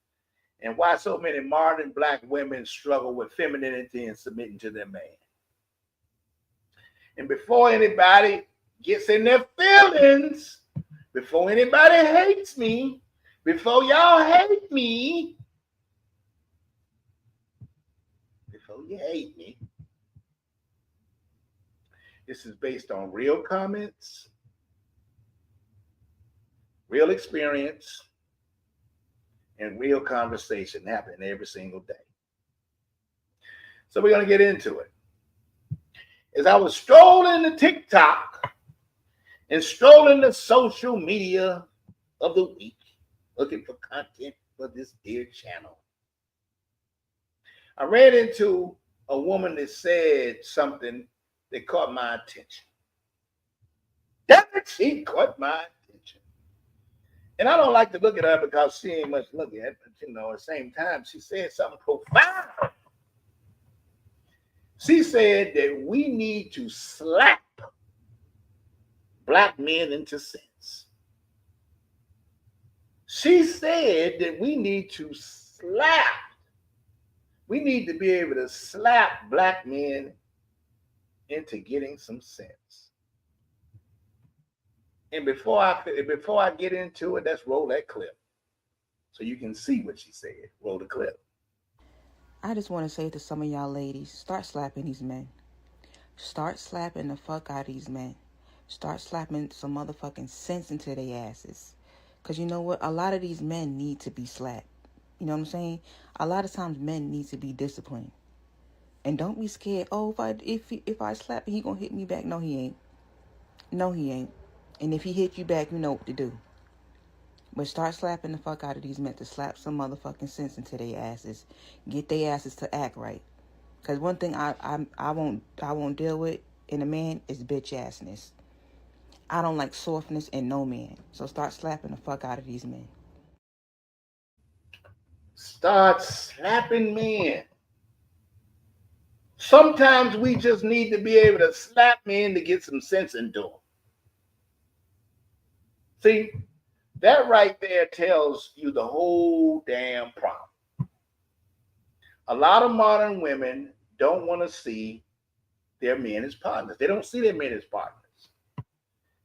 And why so many modern black women struggle with femininity and submitting to their man. And before anybody gets in their feelings, before anybody hates me, before y'all hate me, before you hate me, this is based on real comments, real experience, and real conversation happening every single day. So we're going to get into it. As I was strolling the TikTok and strolling the social media of the week, looking for content for this dear channel, I ran into a woman that said something that caught my attention. Damn it, she caught my attention. And I don't like to look at her because she ain't much to look at, but you know, at the same time, she said something profound. She said that we need to slap black men into sense. She said that we need to be able to slap black men into getting some sense. And before I get into it, let's roll that clip so you can see what she said. Roll the clip. I just want to say to some of y'all ladies, start slapping these men. Start slapping the fuck out of these men. Start slapping some motherfucking sense into their asses. Because you know what? A lot of these men need to be slapped. You know what I'm saying? A lot of times men need to be disciplined. And don't be scared. Oh, if I slap him, he gonna hit me back. No, he ain't. No, he ain't. And if he hit you back, you know what to do. But start slapping the fuck out of these men to slap some motherfucking sense into their asses. Get their asses to act right. Cause one thing I won't deal with in a man is bitch assness. I don't like softness in no man. So start slapping the fuck out of these men. Start slapping men. Sometimes we just need to be able to slap men to get some sense into them. See, that right there tells you the whole damn problem. A lot of modern women don't want to see their men as partners. They don't see their men as partners.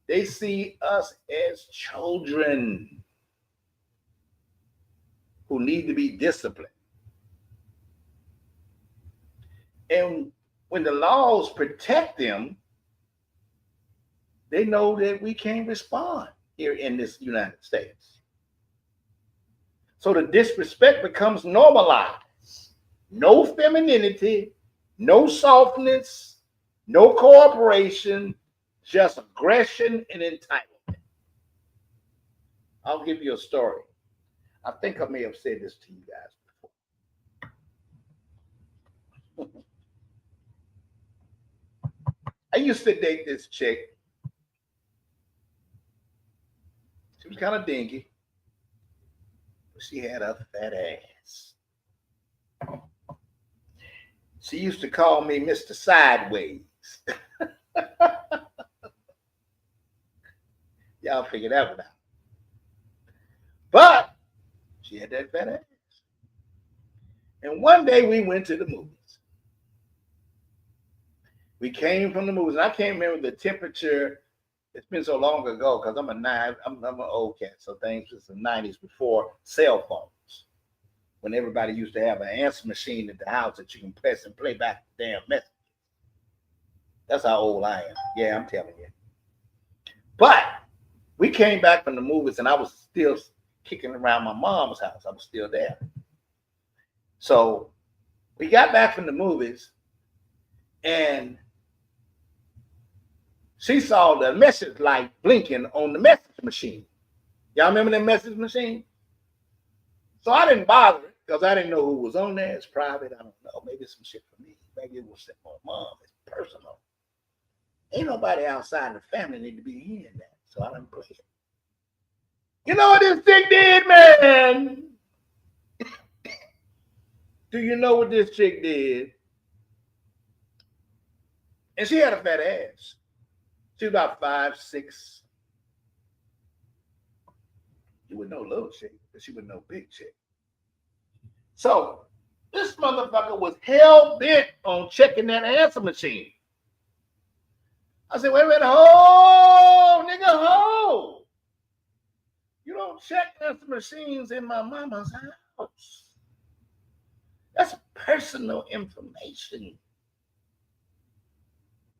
They see us as children who need to be disciplined. And when the laws protect them, they know that we can't respond here in this United States. So the disrespect becomes normalized. No femininity, no softness, no cooperation, just aggression and entitlement. I'll give you a story. I think I may have said this to you guys before. I used to date this chick. She was kind of dingy, but she had a fat ass. She used to call me Mr. Sideways. Y'all figure that one out. But she had that fat ass. And one day we went to the movies. We came from the movies, and I can't remember the temperature. It's been so long ago because I'm an old cat, so things was the 90s before cell phones, when everybody used to have an answer machine at the house that you can press and play back the damn message. That's how old I am. Yeah, I'm telling you. But we came back from the movies, and I was still kicking around my mom's house. I was still there. So we got back from the movies, and she saw the message light blinking on the message machine. Y'all remember the message machine? So I didn't bother it because I didn't know who was on there. It's private. I don't know. Maybe it's some shit for me. Maybe it was for my mom. It's personal. Ain't nobody outside the family need to be hearing that. So I didn't play it. You know what this chick did, man? Do you know what this chick did? And she had a fat ass. She was about 5'6". You would know little chick, but she would know big chick. So this motherfucker was hell bent on checking that answer machine. I said, wait a minute, ho, nigga, ho. You don't check answer machines in my mama's house. That's personal information.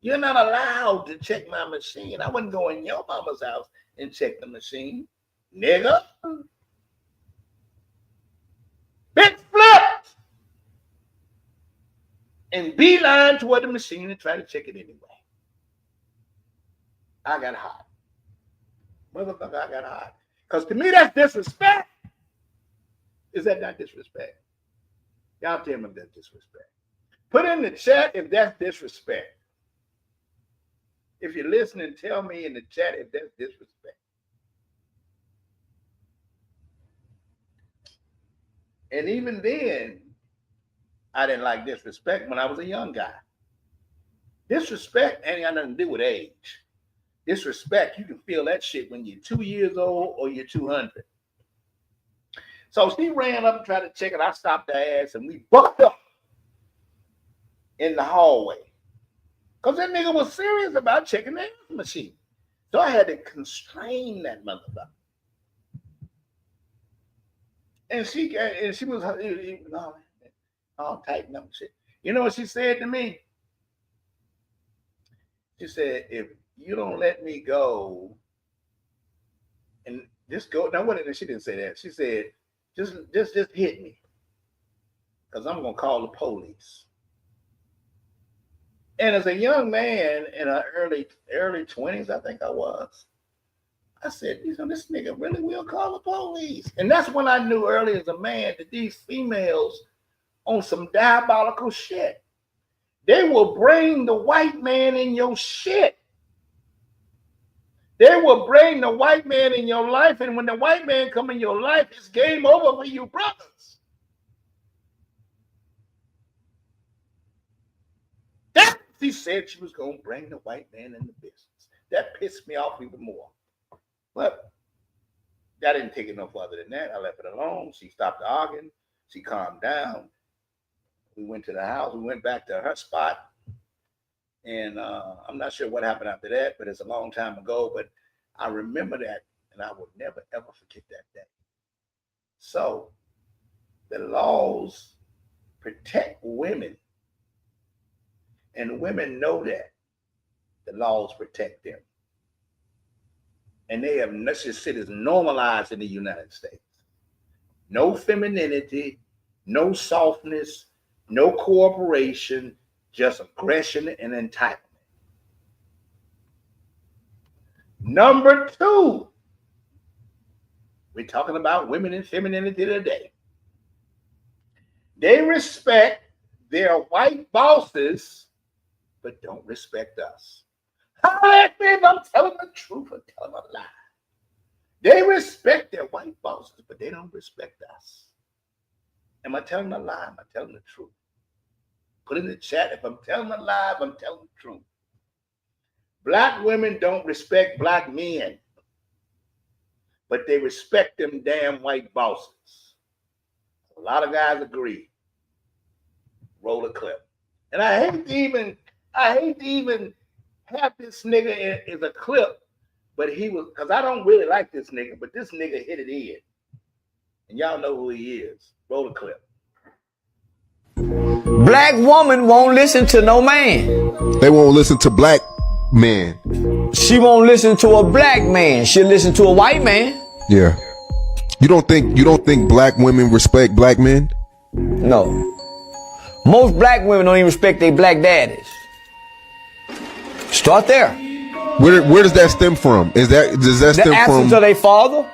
You're not allowed to check my machine. I wouldn't go in your mama's house and check the machine, nigga. Bitch flipped and beeline toward the machine and try to check it anyway. I got hot. Motherfucker, I got hot. Because to me, that's disrespect. Is that not disrespect? Y'all tell me if that's disrespect. Put in the chat if that's disrespect. If you're listening, tell me in the chat if that's disrespect. And even then, I didn't like disrespect when I was a young guy. Disrespect ain't got nothing to do with age. Disrespect, you can feel that shit when you're 2 years old or you're 200. So she ran up and tried to check it. I stopped her ass and we bucked up in the hallway. Because that nigga was serious about checking the answer machine. So I had to constrain that motherfucker. And she was all tighten up shit. You know what she said to me? She said, if you don't let me go and just go. Now, what? She didn't say that. She said, just hit me. Because I'm going to call the police. And as a young man in her early 20s, I think I was, I said, this nigga really will call the police. And that's when I knew early as a man that these females on some diabolical shit. They will bring the white man in your shit. They will bring the white man in your life. And when the white man come in your life, it's game over for you brothers. That she said she was going to bring the white man in the business. That pissed me off even more. But I didn't take it no further than that. I left it alone. She stopped arguing. She calmed down. We went to the house. We went back to her spot. And I'm not sure what happened after that, but it's a long time ago. But I remember that, and I will never, ever forget that day. So the laws protect women. And women know that. The laws protect them. And they have, let's just say, it's normalized in the United States. No femininity, no softness, no cooperation, just aggression and entitlement. Number two, we're talking about women and femininity today. They respect their white bosses, but don't respect us. Holla at me if I'm telling the truth or telling a lie. They respect their white bosses, but they don't respect us. Am I telling a lie? Am I telling the truth? Put in the chat if I'm telling a lie, if I'm telling the truth. Black women don't respect black men. but they respect them damn white bosses. A lot of guys agree. Roll a clip. And I hate to even have this nigga as a clip, but he was, because I don't really like this nigga, but this nigga hit it in. And y'all know who he is. Roll a clip. Black woman won't listen to no man. They won't listen to black men. She won't listen to a black man. She'll listen to a white man. Yeah. You don't think black women respect black men? No. Most black women don't even respect their black daddies. Start there. Where does that stem from? Does that stem from the absence of their father?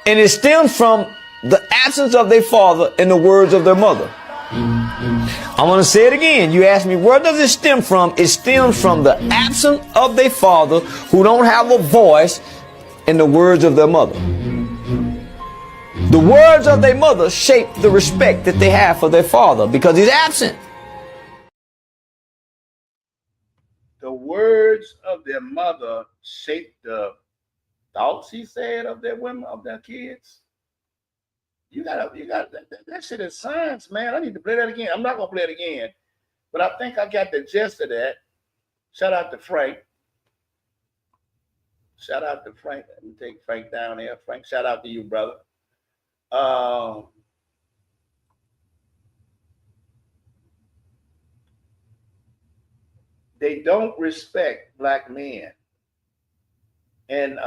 And it stems from the absence of their father in the words of their mother. I want to say it again. You asked me, where does it stem from? It stems from the absence of their father who don't have a voice in the words of their mother. The words of their mother shape the respect that they have for their father because he's absent. The words of their mother shape the thoughts, he said, of their women, of their kids. You got that shit is science, man. I need to play that again. I'm not gonna play it again, but I think I got the gist of that. Shout out to Frank. Shout out to Frank. Let me take Frank down there. Frank, shout out to you, brother. They don't respect black men, and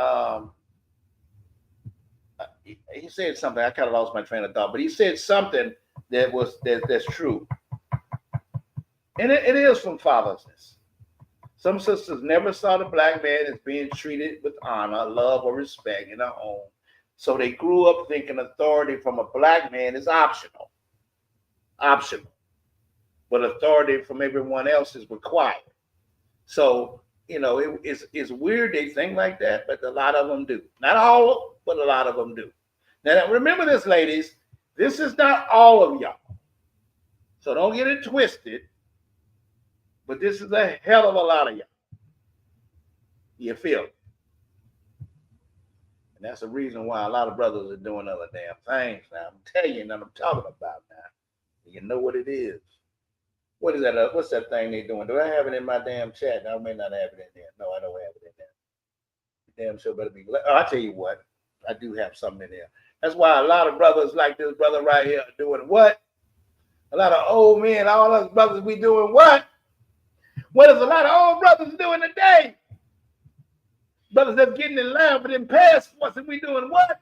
he said something. I kind of lost my train of thought, but he said something that's true, and it is from fatherlessness. Some sisters never saw the black man as being treated with honor, love, or respect in their home, so they grew up thinking authority from a black man is optional, but authority from everyone else is required. So, you know, it's weird they think like that, but a lot of them do. Not all, but a lot of them do. Now, remember this, ladies. This is not all of y'all. So don't get it twisted. But this is a hell of a lot of y'all. You feel it? And that's the reason why a lot of brothers are doing other damn things now. I'm telling you what I'm talking about now. You know what it is. What is that? What's that thing they doing? Do I have it in my damn chat? I may not have it in there. No, I don't have it in there. Damn sure better be. Oh, I'll tell you what. I do have something in there. That's why a lot of brothers like this brother right here are doing what? A lot of old men, all us brothers, we doing what? What is a lot of old brothers doing today? Brothers that's getting in line for them passports, and we doing what?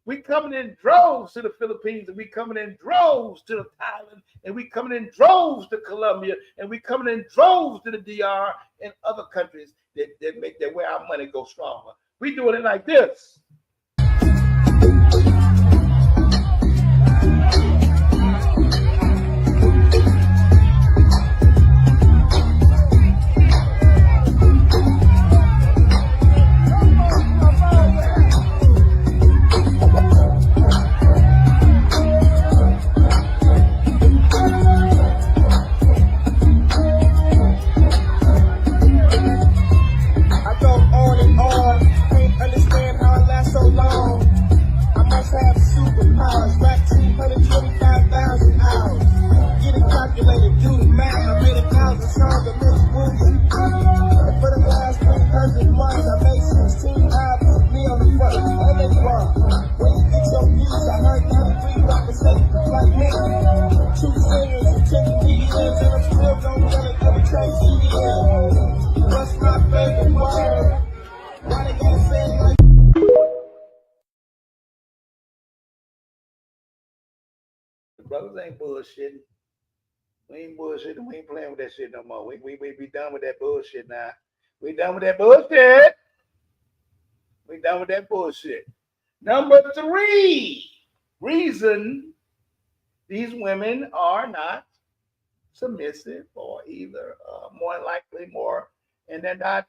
We coming in droves to the Philippines, and we coming in droves to Thailand, and we coming in droves to Colombia, and we coming in droves to the DR and other countries that make that where our money go stronger. We doing it like this. Brothers ain't bullshitting. We ain't bullshitting. We ain't playing with that shit no more. We be done with that bullshit now. We done with that bullshit. We done with that bullshit. Number 3 reason these women are not submissive or either more likely more, and they're not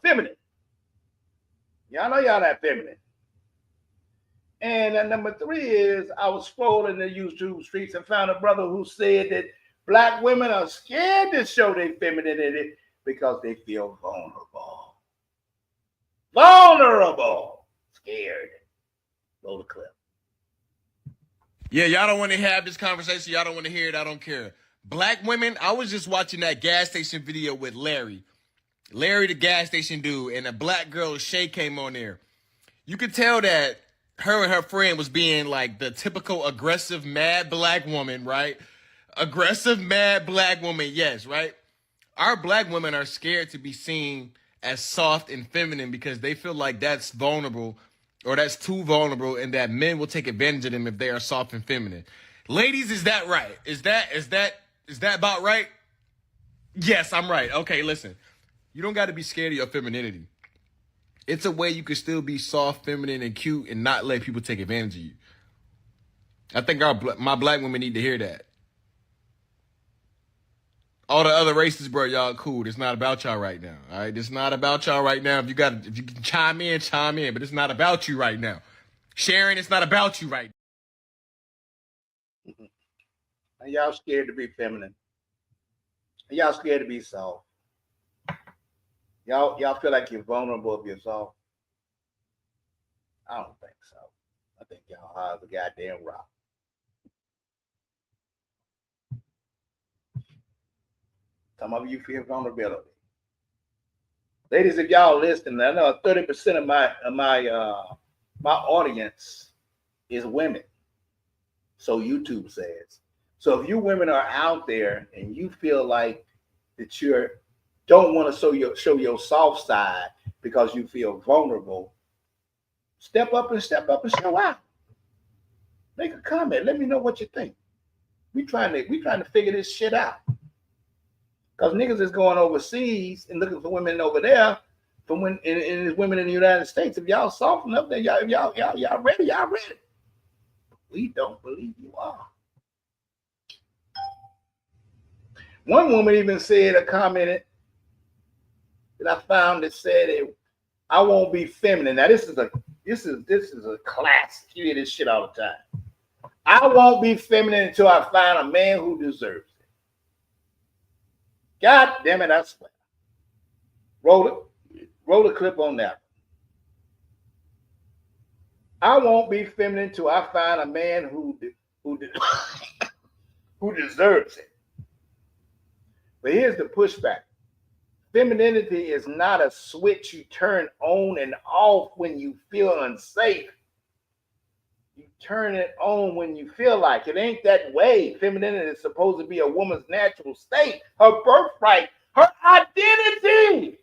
feminine. Y'all know y'all not feminine. And number 3 is I was scrolling the YouTube streets and found a brother who said that black women are scared to show their femininity because they feel vulnerable. Vulnerable. Scared. Roll the clip. Yeah, y'all don't want to have this conversation. Y'all don't want to hear it. I don't care. Black women, I was just watching that gas station video with Larry. Larry, the gas station dude, and a black girl, Shay, came on there. You could tell that her and her friend was being like the typical aggressive, mad black woman, right? Aggressive, mad black woman, yes, right? Our black women are scared to be seen as soft and feminine because they feel like that's vulnerable or that's too vulnerable and that men will take advantage of them if they are soft and feminine. Ladies, is that right? Is that about right? Yes, I'm right. Okay, listen. You don't got to be scared of your femininity. It's a way you can still be soft, feminine, and cute and not let people take advantage of you. I think my black women need to hear that. All the other races, bro, y'all cool. It's not about y'all right now. All right, it's not about y'all right now. If you can chime in, but it's not about you right now. Sharon, it's not about you right now. And y'all scared to be feminine. And y'all scared to be soft. Y'all feel like you're vulnerable if you're soft. I don't think so. I think y'all hard as a goddamn rock. Some of you feel vulnerability. Ladies, if y'all listening, I know 30% of my audience is women. So YouTube says. So if you women are out there and you feel like that you don't want to show your soft side because you feel vulnerable, step up and show out. Make a comment. Let me know what you think. We trying to figure this shit out. Because niggas is going overseas and looking for women over there, from when and women in the United States. If y'all soft enough, then y'all ready. Y'all ready. We don't believe you are. One woman even said a comment that I found that said, "I won't be feminine." Now this is a classic. You hear this shit all the time. I won't be feminine until I find a man who deserves it. God damn it, I swear. Roll a clip on that. I won't be feminine until I find a man who deserves it. But here's the pushback. Femininity is not a switch you turn on and off when you feel unsafe. You turn it on when you feel like it. Ain't that way. Femininity is supposed to be a woman's natural state, her birthright, her identity.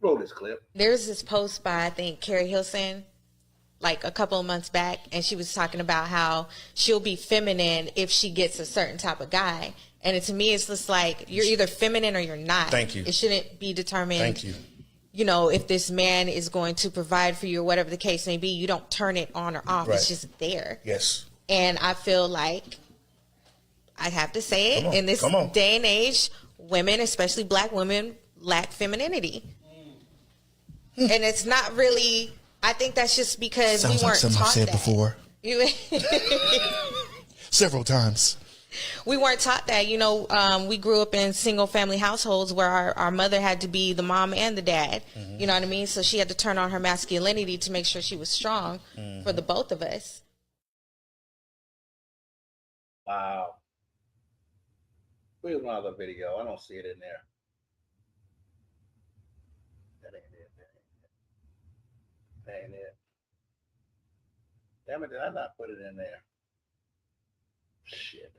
Roll this clip. There's this post by, I think, Carrie Hilson, like a couple of months back, and she was talking about how she'll be feminine if she gets a certain type of guy. And to me, it's just like, you're either feminine or you're not. Thank you. It shouldn't be determined. Thank you. You know, if this man is going to provide for you or whatever the case may be, you don't turn it on or off. Right. It's just there. Yes. And I feel like, I have to say it, in this day and age, women, especially black women, lack femininity. And it's not really, I think that's just because Sounds we weren't like something taught I've said that. before. Several times. We weren't taught that. You know, we grew up in single family households where our mother had to be the mom and the dad. Mm-hmm. You know what I mean? So she had to turn on her masculinity to make sure she was strong for the both of us. Wow. Where's my other video? I don't see it in there. That ain't it. That ain't it. Damn it, did I not put it in there? Shit.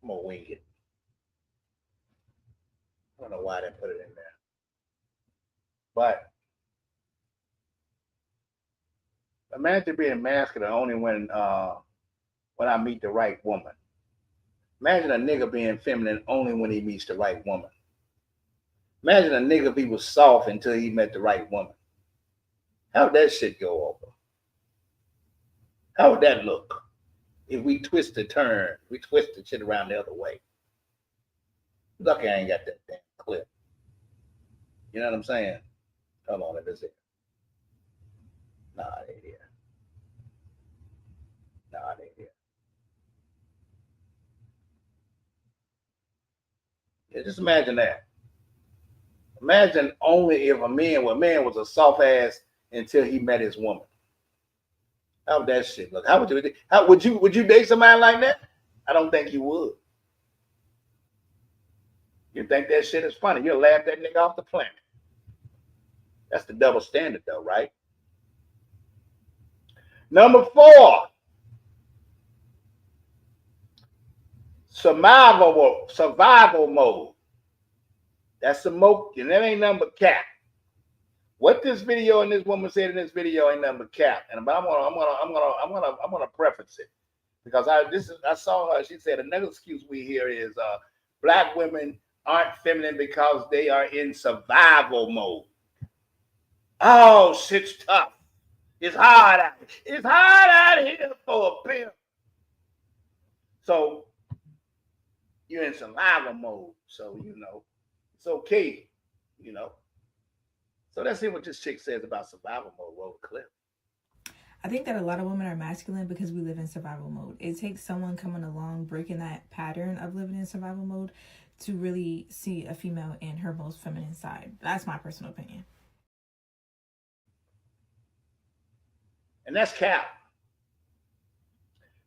I'm gonna wing it. I don't know why I didn't put it in there. But imagine being masculine only when I meet the right woman. Imagine a nigga being feminine only when he meets the right woman. Imagine a nigga be was soft until he met the right woman. How'd that shit go over? How would that look if we twist the shit around the other way? Lucky I ain't got that damn clip. You know what I'm saying? Hold on, if it's here. Nah, it ain't here. Nah, it ain't here. Yeah, just imagine that. Imagine only if a man was a soft ass until he met his woman. How would that shit look? How would you date somebody like that? I don't think you would. You think that shit is funny? You'll laugh that nigga off the planet. That's the double standard, though, right? Number 4, survival mode. That's the mode, and that ain't nothing but cap. What this video and this woman said in this video ain't nothing but cap. And but I'm gonna preface it because I saw her. She said another excuse we hear is black women aren't feminine because they are in survival mode. Oh, shit's tough. It's hard out. It's hard out here for a pimp. So you're in survival mode. So it's okay. So let's see what this chick says about survival mode. Roll the clip. I think that a lot of women are masculine because we live in survival mode. It takes someone coming along, breaking that pattern of living in survival mode to really see a female in her most feminine side. That's my personal opinion. And that's cap.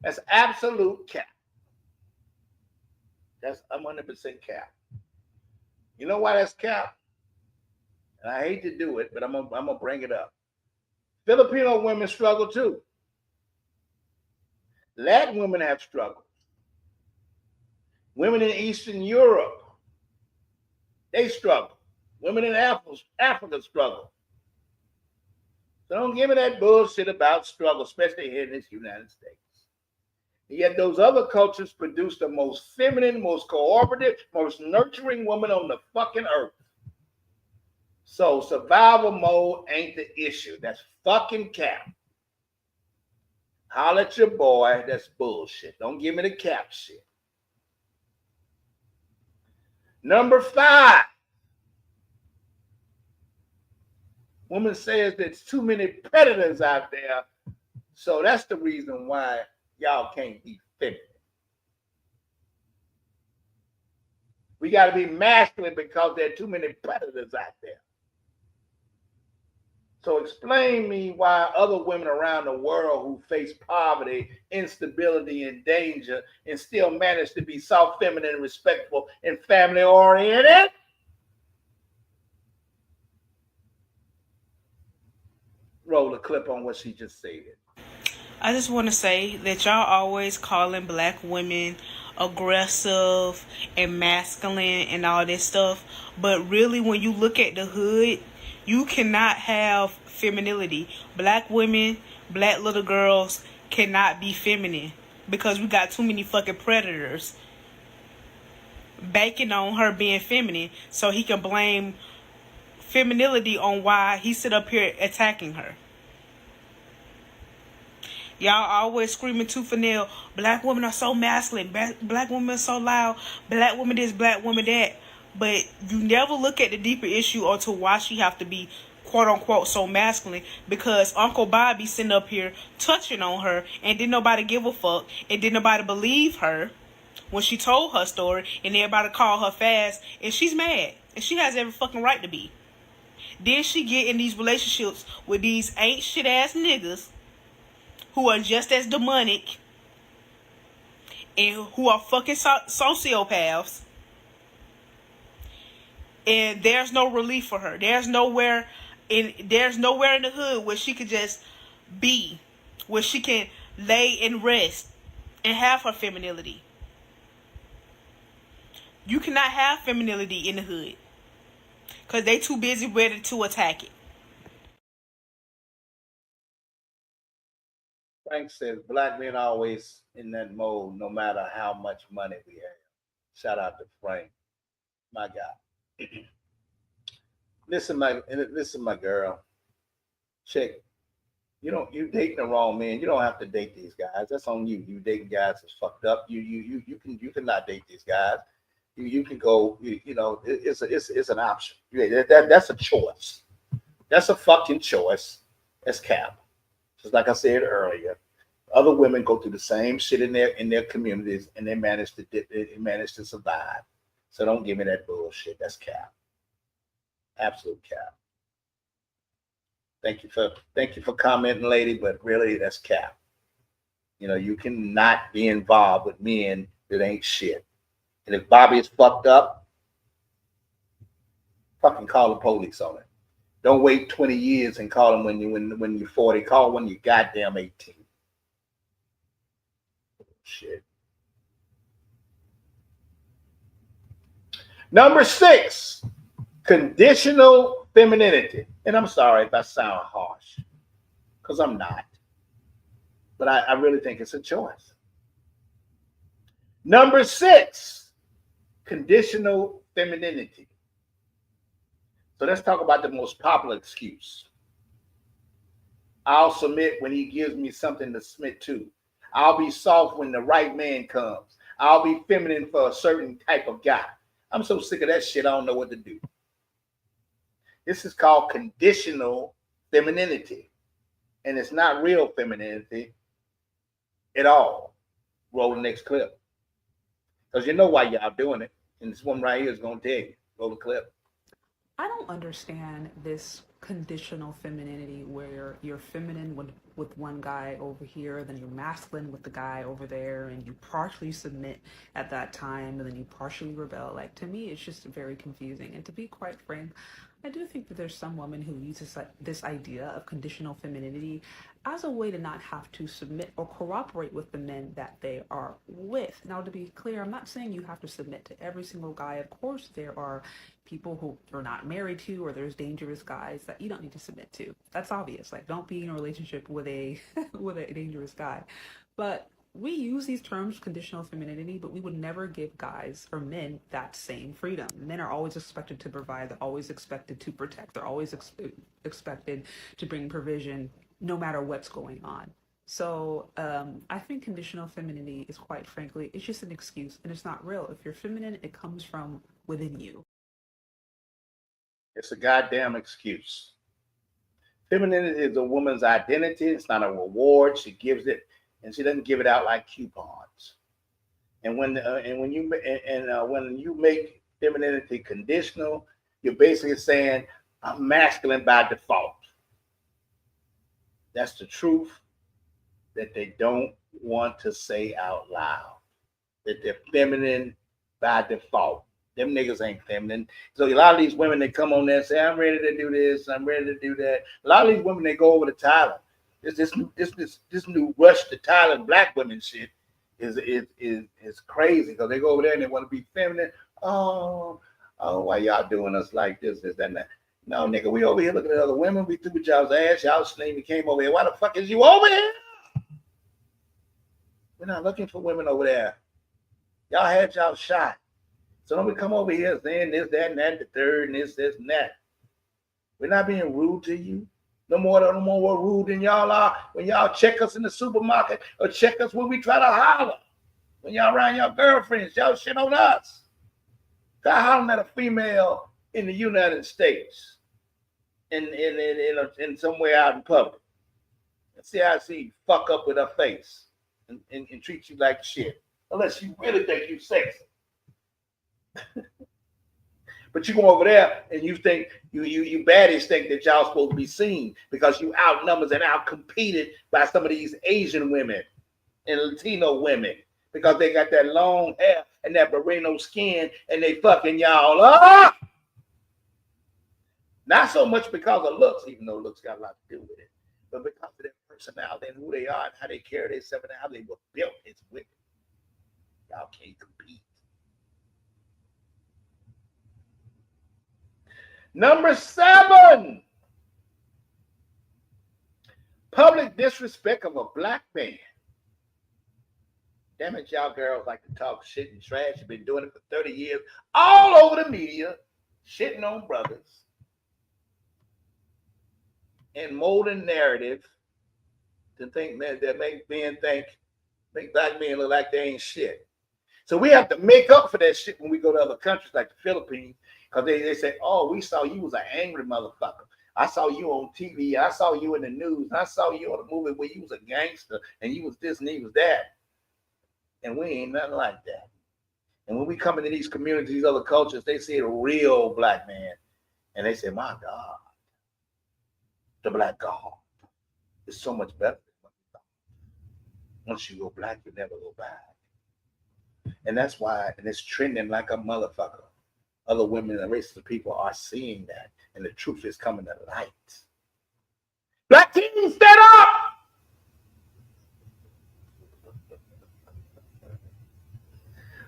That's absolute cap. That's 100% cap. You know why that's cap? And I hate to do it, but I'm gonna bring it up. Filipino women struggle too. Latin women have struggled. Women in Eastern Europe, they struggle. Women in Africa struggle. So don't give me that bullshit about struggle, especially here in this United States. And yet those other cultures produce the most feminine, most cooperative, most nurturing woman on the fucking earth. So survival mode ain't the issue. That's fucking cap. Holler at your boy. That's bullshit. Don't give me the cap shit. Number 5. Woman says there's too many predators out there. So that's the reason why y'all can't be feminine. We got to be masculine because there are too many predators out there. So explain me why other women around the world who face poverty, instability, and danger and still manage to be soft, feminine, respectful, and family-oriented. Roll a clip on what she just said. I just want to say that y'all always calling black women aggressive and masculine and all this stuff. But really, when you look at the hood, you cannot have femininity. Black women, black little girls cannot be feminine because we got too many fucking predators banking on her being feminine so he can blame femininity on why he sit up here attacking her. Y'all always screaming tooth and nail, black women are so masculine, black women are so loud, black women this, black women that. But you never look at the deeper issue or to why she have to be quote unquote so masculine, because Uncle Bobby sitting up here touching on her and didn't nobody give a fuck and didn't nobody believe her when she told her story, and everybody called her fast, and she's mad and she has every fucking right to be. Then she get in these relationships with these ain't shit ass niggas who are just as demonic and who are fucking sociopaths. And there's no relief for her. There's nowhere in the hood where she could just be, where she can lay and rest and have her femininity. You cannot have femininity in the hood because they too busy ready to attack it. Frank says black men always in that mode no matter how much money we have. Shout out to Frank, my guy. Listen, my girl. Chick, you dating the wrong man. You don't have to date these guys. That's on you. You dating guys that's fucked up. You cannot date these guys. You can go. It's an option. That's a choice. That's a fucking choice. That's cap. Just like I said earlier, other women go through the same shit in their communities, and they manage to survive. So don't give me that bullshit. That's cap. Absolute cap. Thank you for commenting, lady, but really that's cap. You know, you cannot be involved with men that ain't shit. And if Bobby is fucked up, fucking call the police on it. Don't wait 20 years and call them when you're 40. Call when you goddamn 18. Shit. Number 6, conditional femininity. And I'm sorry if I sound harsh, because I'm not. But I really think it's a choice. Number 6, conditional femininity. So let's talk about the most popular excuse. I'll submit when he gives me something to submit to. I'll be soft when the right man comes. I'll be feminine for a certain type of guy. I'm so sick of that shit, I don't know what to do. This is called conditional femininity. And it's not real femininity at all. Roll the next clip. Because you know why y'all doing it. And this one right here is going to tell you. Roll the clip. I don't understand this conditional femininity where you're feminine with one guy over here, then you're masculine with the guy over there, and you partially submit at that time, and then you partially rebel. Like, to me, it's just very confusing. And to be quite frank, I do think that there's some women who use this idea of conditional femininity as a way to not have to submit or cooperate with the men that they are with. Now, to be clear, I'm not saying you have to submit to every single guy. Of course, there are people who you're not married to, or there's dangerous guys that you don't need to submit to. That's obvious. Like, don't be in a relationship with a with a dangerous guy. But we use these terms, conditional femininity, but we would never give guys or men that same freedom. Men are always expected to provide. They're always expected to protect. They're always expected to bring provision no matter what's going on. So I think conditional femininity is, quite frankly, it's just an excuse, and it's not real. If you're feminine, it comes from within you. It's a goddamn excuse. Femininity is a woman's identity. It's not a reward. She gives it, and she doesn't give it out like coupons. And when you make femininity conditional, you're basically saying I'm masculine by default. That's the truth that they don't want to say out loud. That they're feminine by default. Them niggas ain't feminine. So a lot of these women, they come on there and say, I'm ready to do this, I'm ready to do that. A lot of these women, they go over to Thailand. This new rush to Thailand black women shit is crazy, because they go over there and they want to be feminine. Oh, why y'all doing us like this, that, and that? No, nigga, we over here looking at other women. We threw y'all's ass. Y'all slim. We came over here. Why the fuck is you over here? We're not looking for women over there. Y'all had y'all shot. So don't we come over here saying this, that, and that, the third, and this, and that. We're not being rude to you. No more rude than y'all are when y'all check us in the supermarket or check us when we try to holler. When y'all around your girlfriends, y'all shit on us. Try hollering at a female in the United States, in somewhere out in public, and see how she fuck up with her face and treat you like shit, unless you really think you sexy. But you go over there and you think you baddies think that y'all supposed to be seen because you outnumbered and outcompeted by some of these Asian women and Latino women, because they got that long hair and that merino skin and they fucking y'all up. Not so much because of looks, even though looks got a lot to do with it, but because of their personality and who they are and how they carry themselves and how they were built. It's wicked. Y'all can't compete. Number 7, public disrespect of a black man. Damn it, y'all girls like to talk shit and trash. You've been doing it for 30 years, all over the media, shitting on brothers and molding narrative to think that make black men look like they ain't shit. So we have to make up for that shit when we go to other countries like the Philippines, because they say, oh, we saw you was an angry motherfucker. I saw you on TV. I saw you in the news. I saw you on a movie where you was a gangster and you was this and he was that. And we ain't nothing like that. And when we come into these communities, these other cultures, they see a real black man. And they say, my God, the black God is so much better than what we thought. Once you go black, you never go back. And that's why, and it's trending like a motherfucker. Other women and races of people are seeing that, and the truth is coming to light. Black teens, stand up!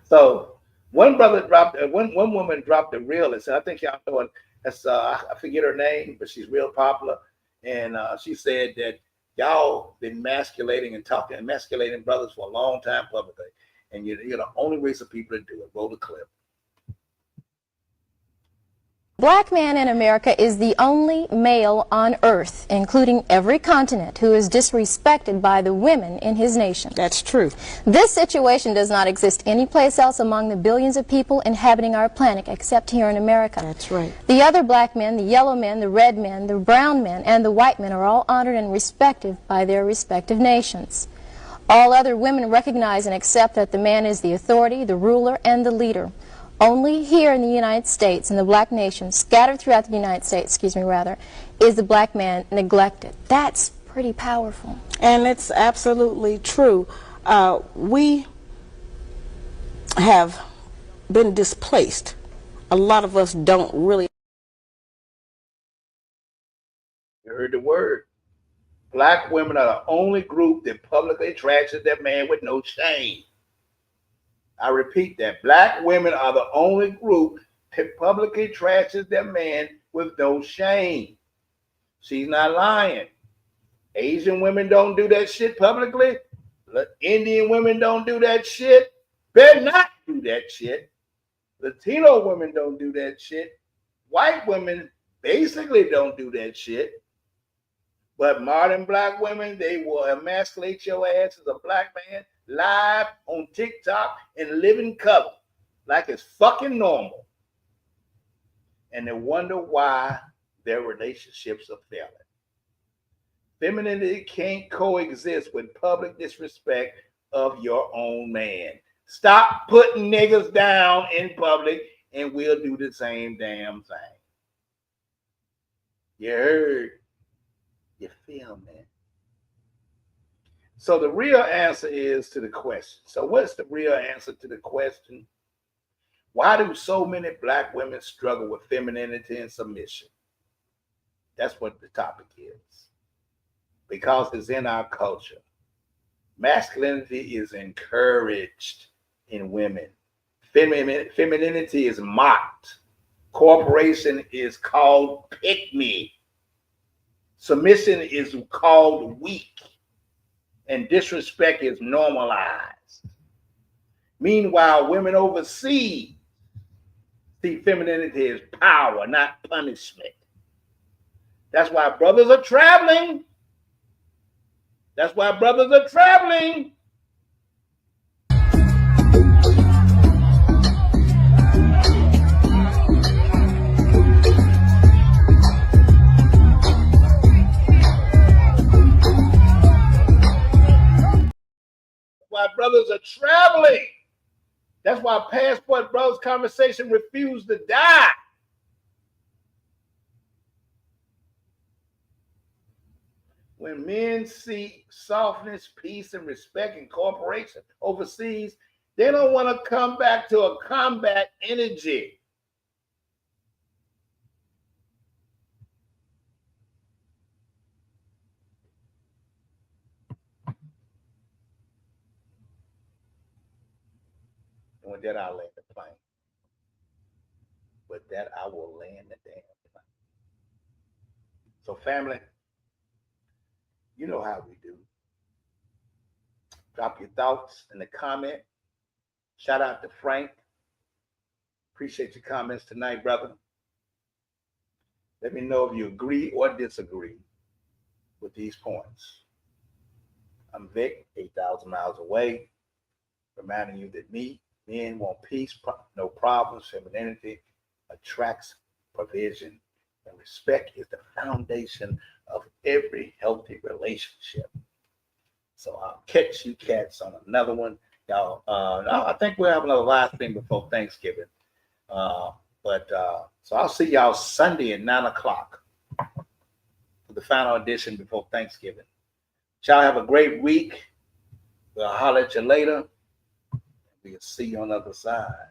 So one brother dropped, one woman dropped the reel and said, I think y'all know it. That's I forget her name, but she's real popular. And she said that y'all been emasculating brothers for a long time publicly, and you're the only race of people to do it. Roll the clip. Black man in America is the only male on earth, including every continent, who is disrespected by the women in his nation. That's true. This situation does not exist anyplace else among the billions of people inhabiting our planet except here in America. That's right. The other black men, the yellow men, the red men, the brown men, and the white men are all honored and respected by their respective nations. All other women recognize and accept that the man is the authority, the ruler, and the leader. Only here in the United States, in the black nation, scattered throughout the United States, is the black man neglected. That's pretty powerful. And it's absolutely true. We have been displaced. A lot of us don't really. You heard the word. Black women are the only group that publicly trashes their man with no shame. I repeat that. Black women are the only group that publicly trashes their man with no shame. She's not lying. Asian women don't do that shit publicly. Indian women don't do that shit. Better not do that shit. Latino women don't do that shit. White women basically don't do that shit. But modern black women, they will emasculate your ass as a black man live on TikTok and live in color like it's fucking normal. And they wonder why their relationships are failing. Femininity can't coexist with public disrespect of your own man. Stop putting niggas down in public and we'll do the same damn thing. You heard? You feel me? So the real answer is to the question. So what's the real answer to the question? Why do so many black women struggle with femininity and submission? That's what the topic is. Because it's in our culture. Masculinity is encouraged in women. Femininity is mocked. Cooperation is called pick me. Submission is called weak. And disrespect is normalized. Meanwhile, women overseas see femininity as power, not punishment. That's why brothers are traveling. That's why brothers are traveling. Why brothers are traveling. That's why Passport Brothers Conversation refused to die. When men see softness, peace, and respect and cooperation overseas, they don't want to come back to a combat energy. And with that, I'll land the plane. With that, I will land the damn plane. So, family, you know how we do. Drop your thoughts in the comment. Shout out to Frank. Appreciate your comments tonight, brother. Let me know if you agree or disagree with these points. I'm Vic, 8,000 miles away, reminding you that men want peace, no problems. Femininity attracts provision, and respect is the foundation of every healthy relationship. So I'll catch you cats on another one. Y'all, I think we'll have another live stream before Thanksgiving. But so I'll see y'all Sunday at 9:00 for the final edition before Thanksgiving. Y'all have a great week. We'll holler at you later. We'll see you on the other side.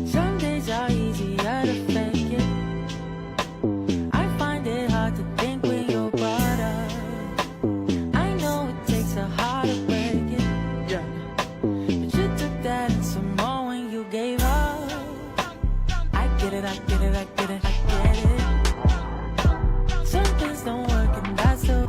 Some days are easier to fake it. I find it hard to think when you're brought up. I know it takes a heart to break it. Yeah. But you took that and some more when you gave up. I get it, I get it, I get it, I get it. Some things don't work and that's the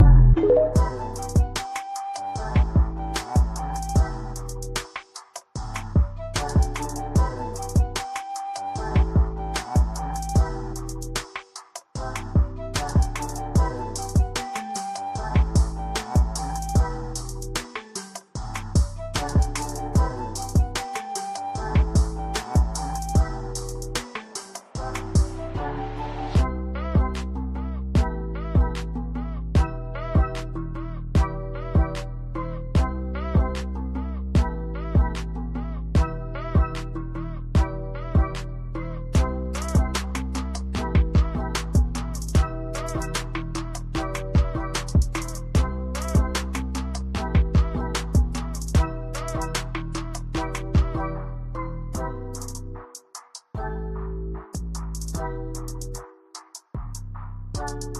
Bye.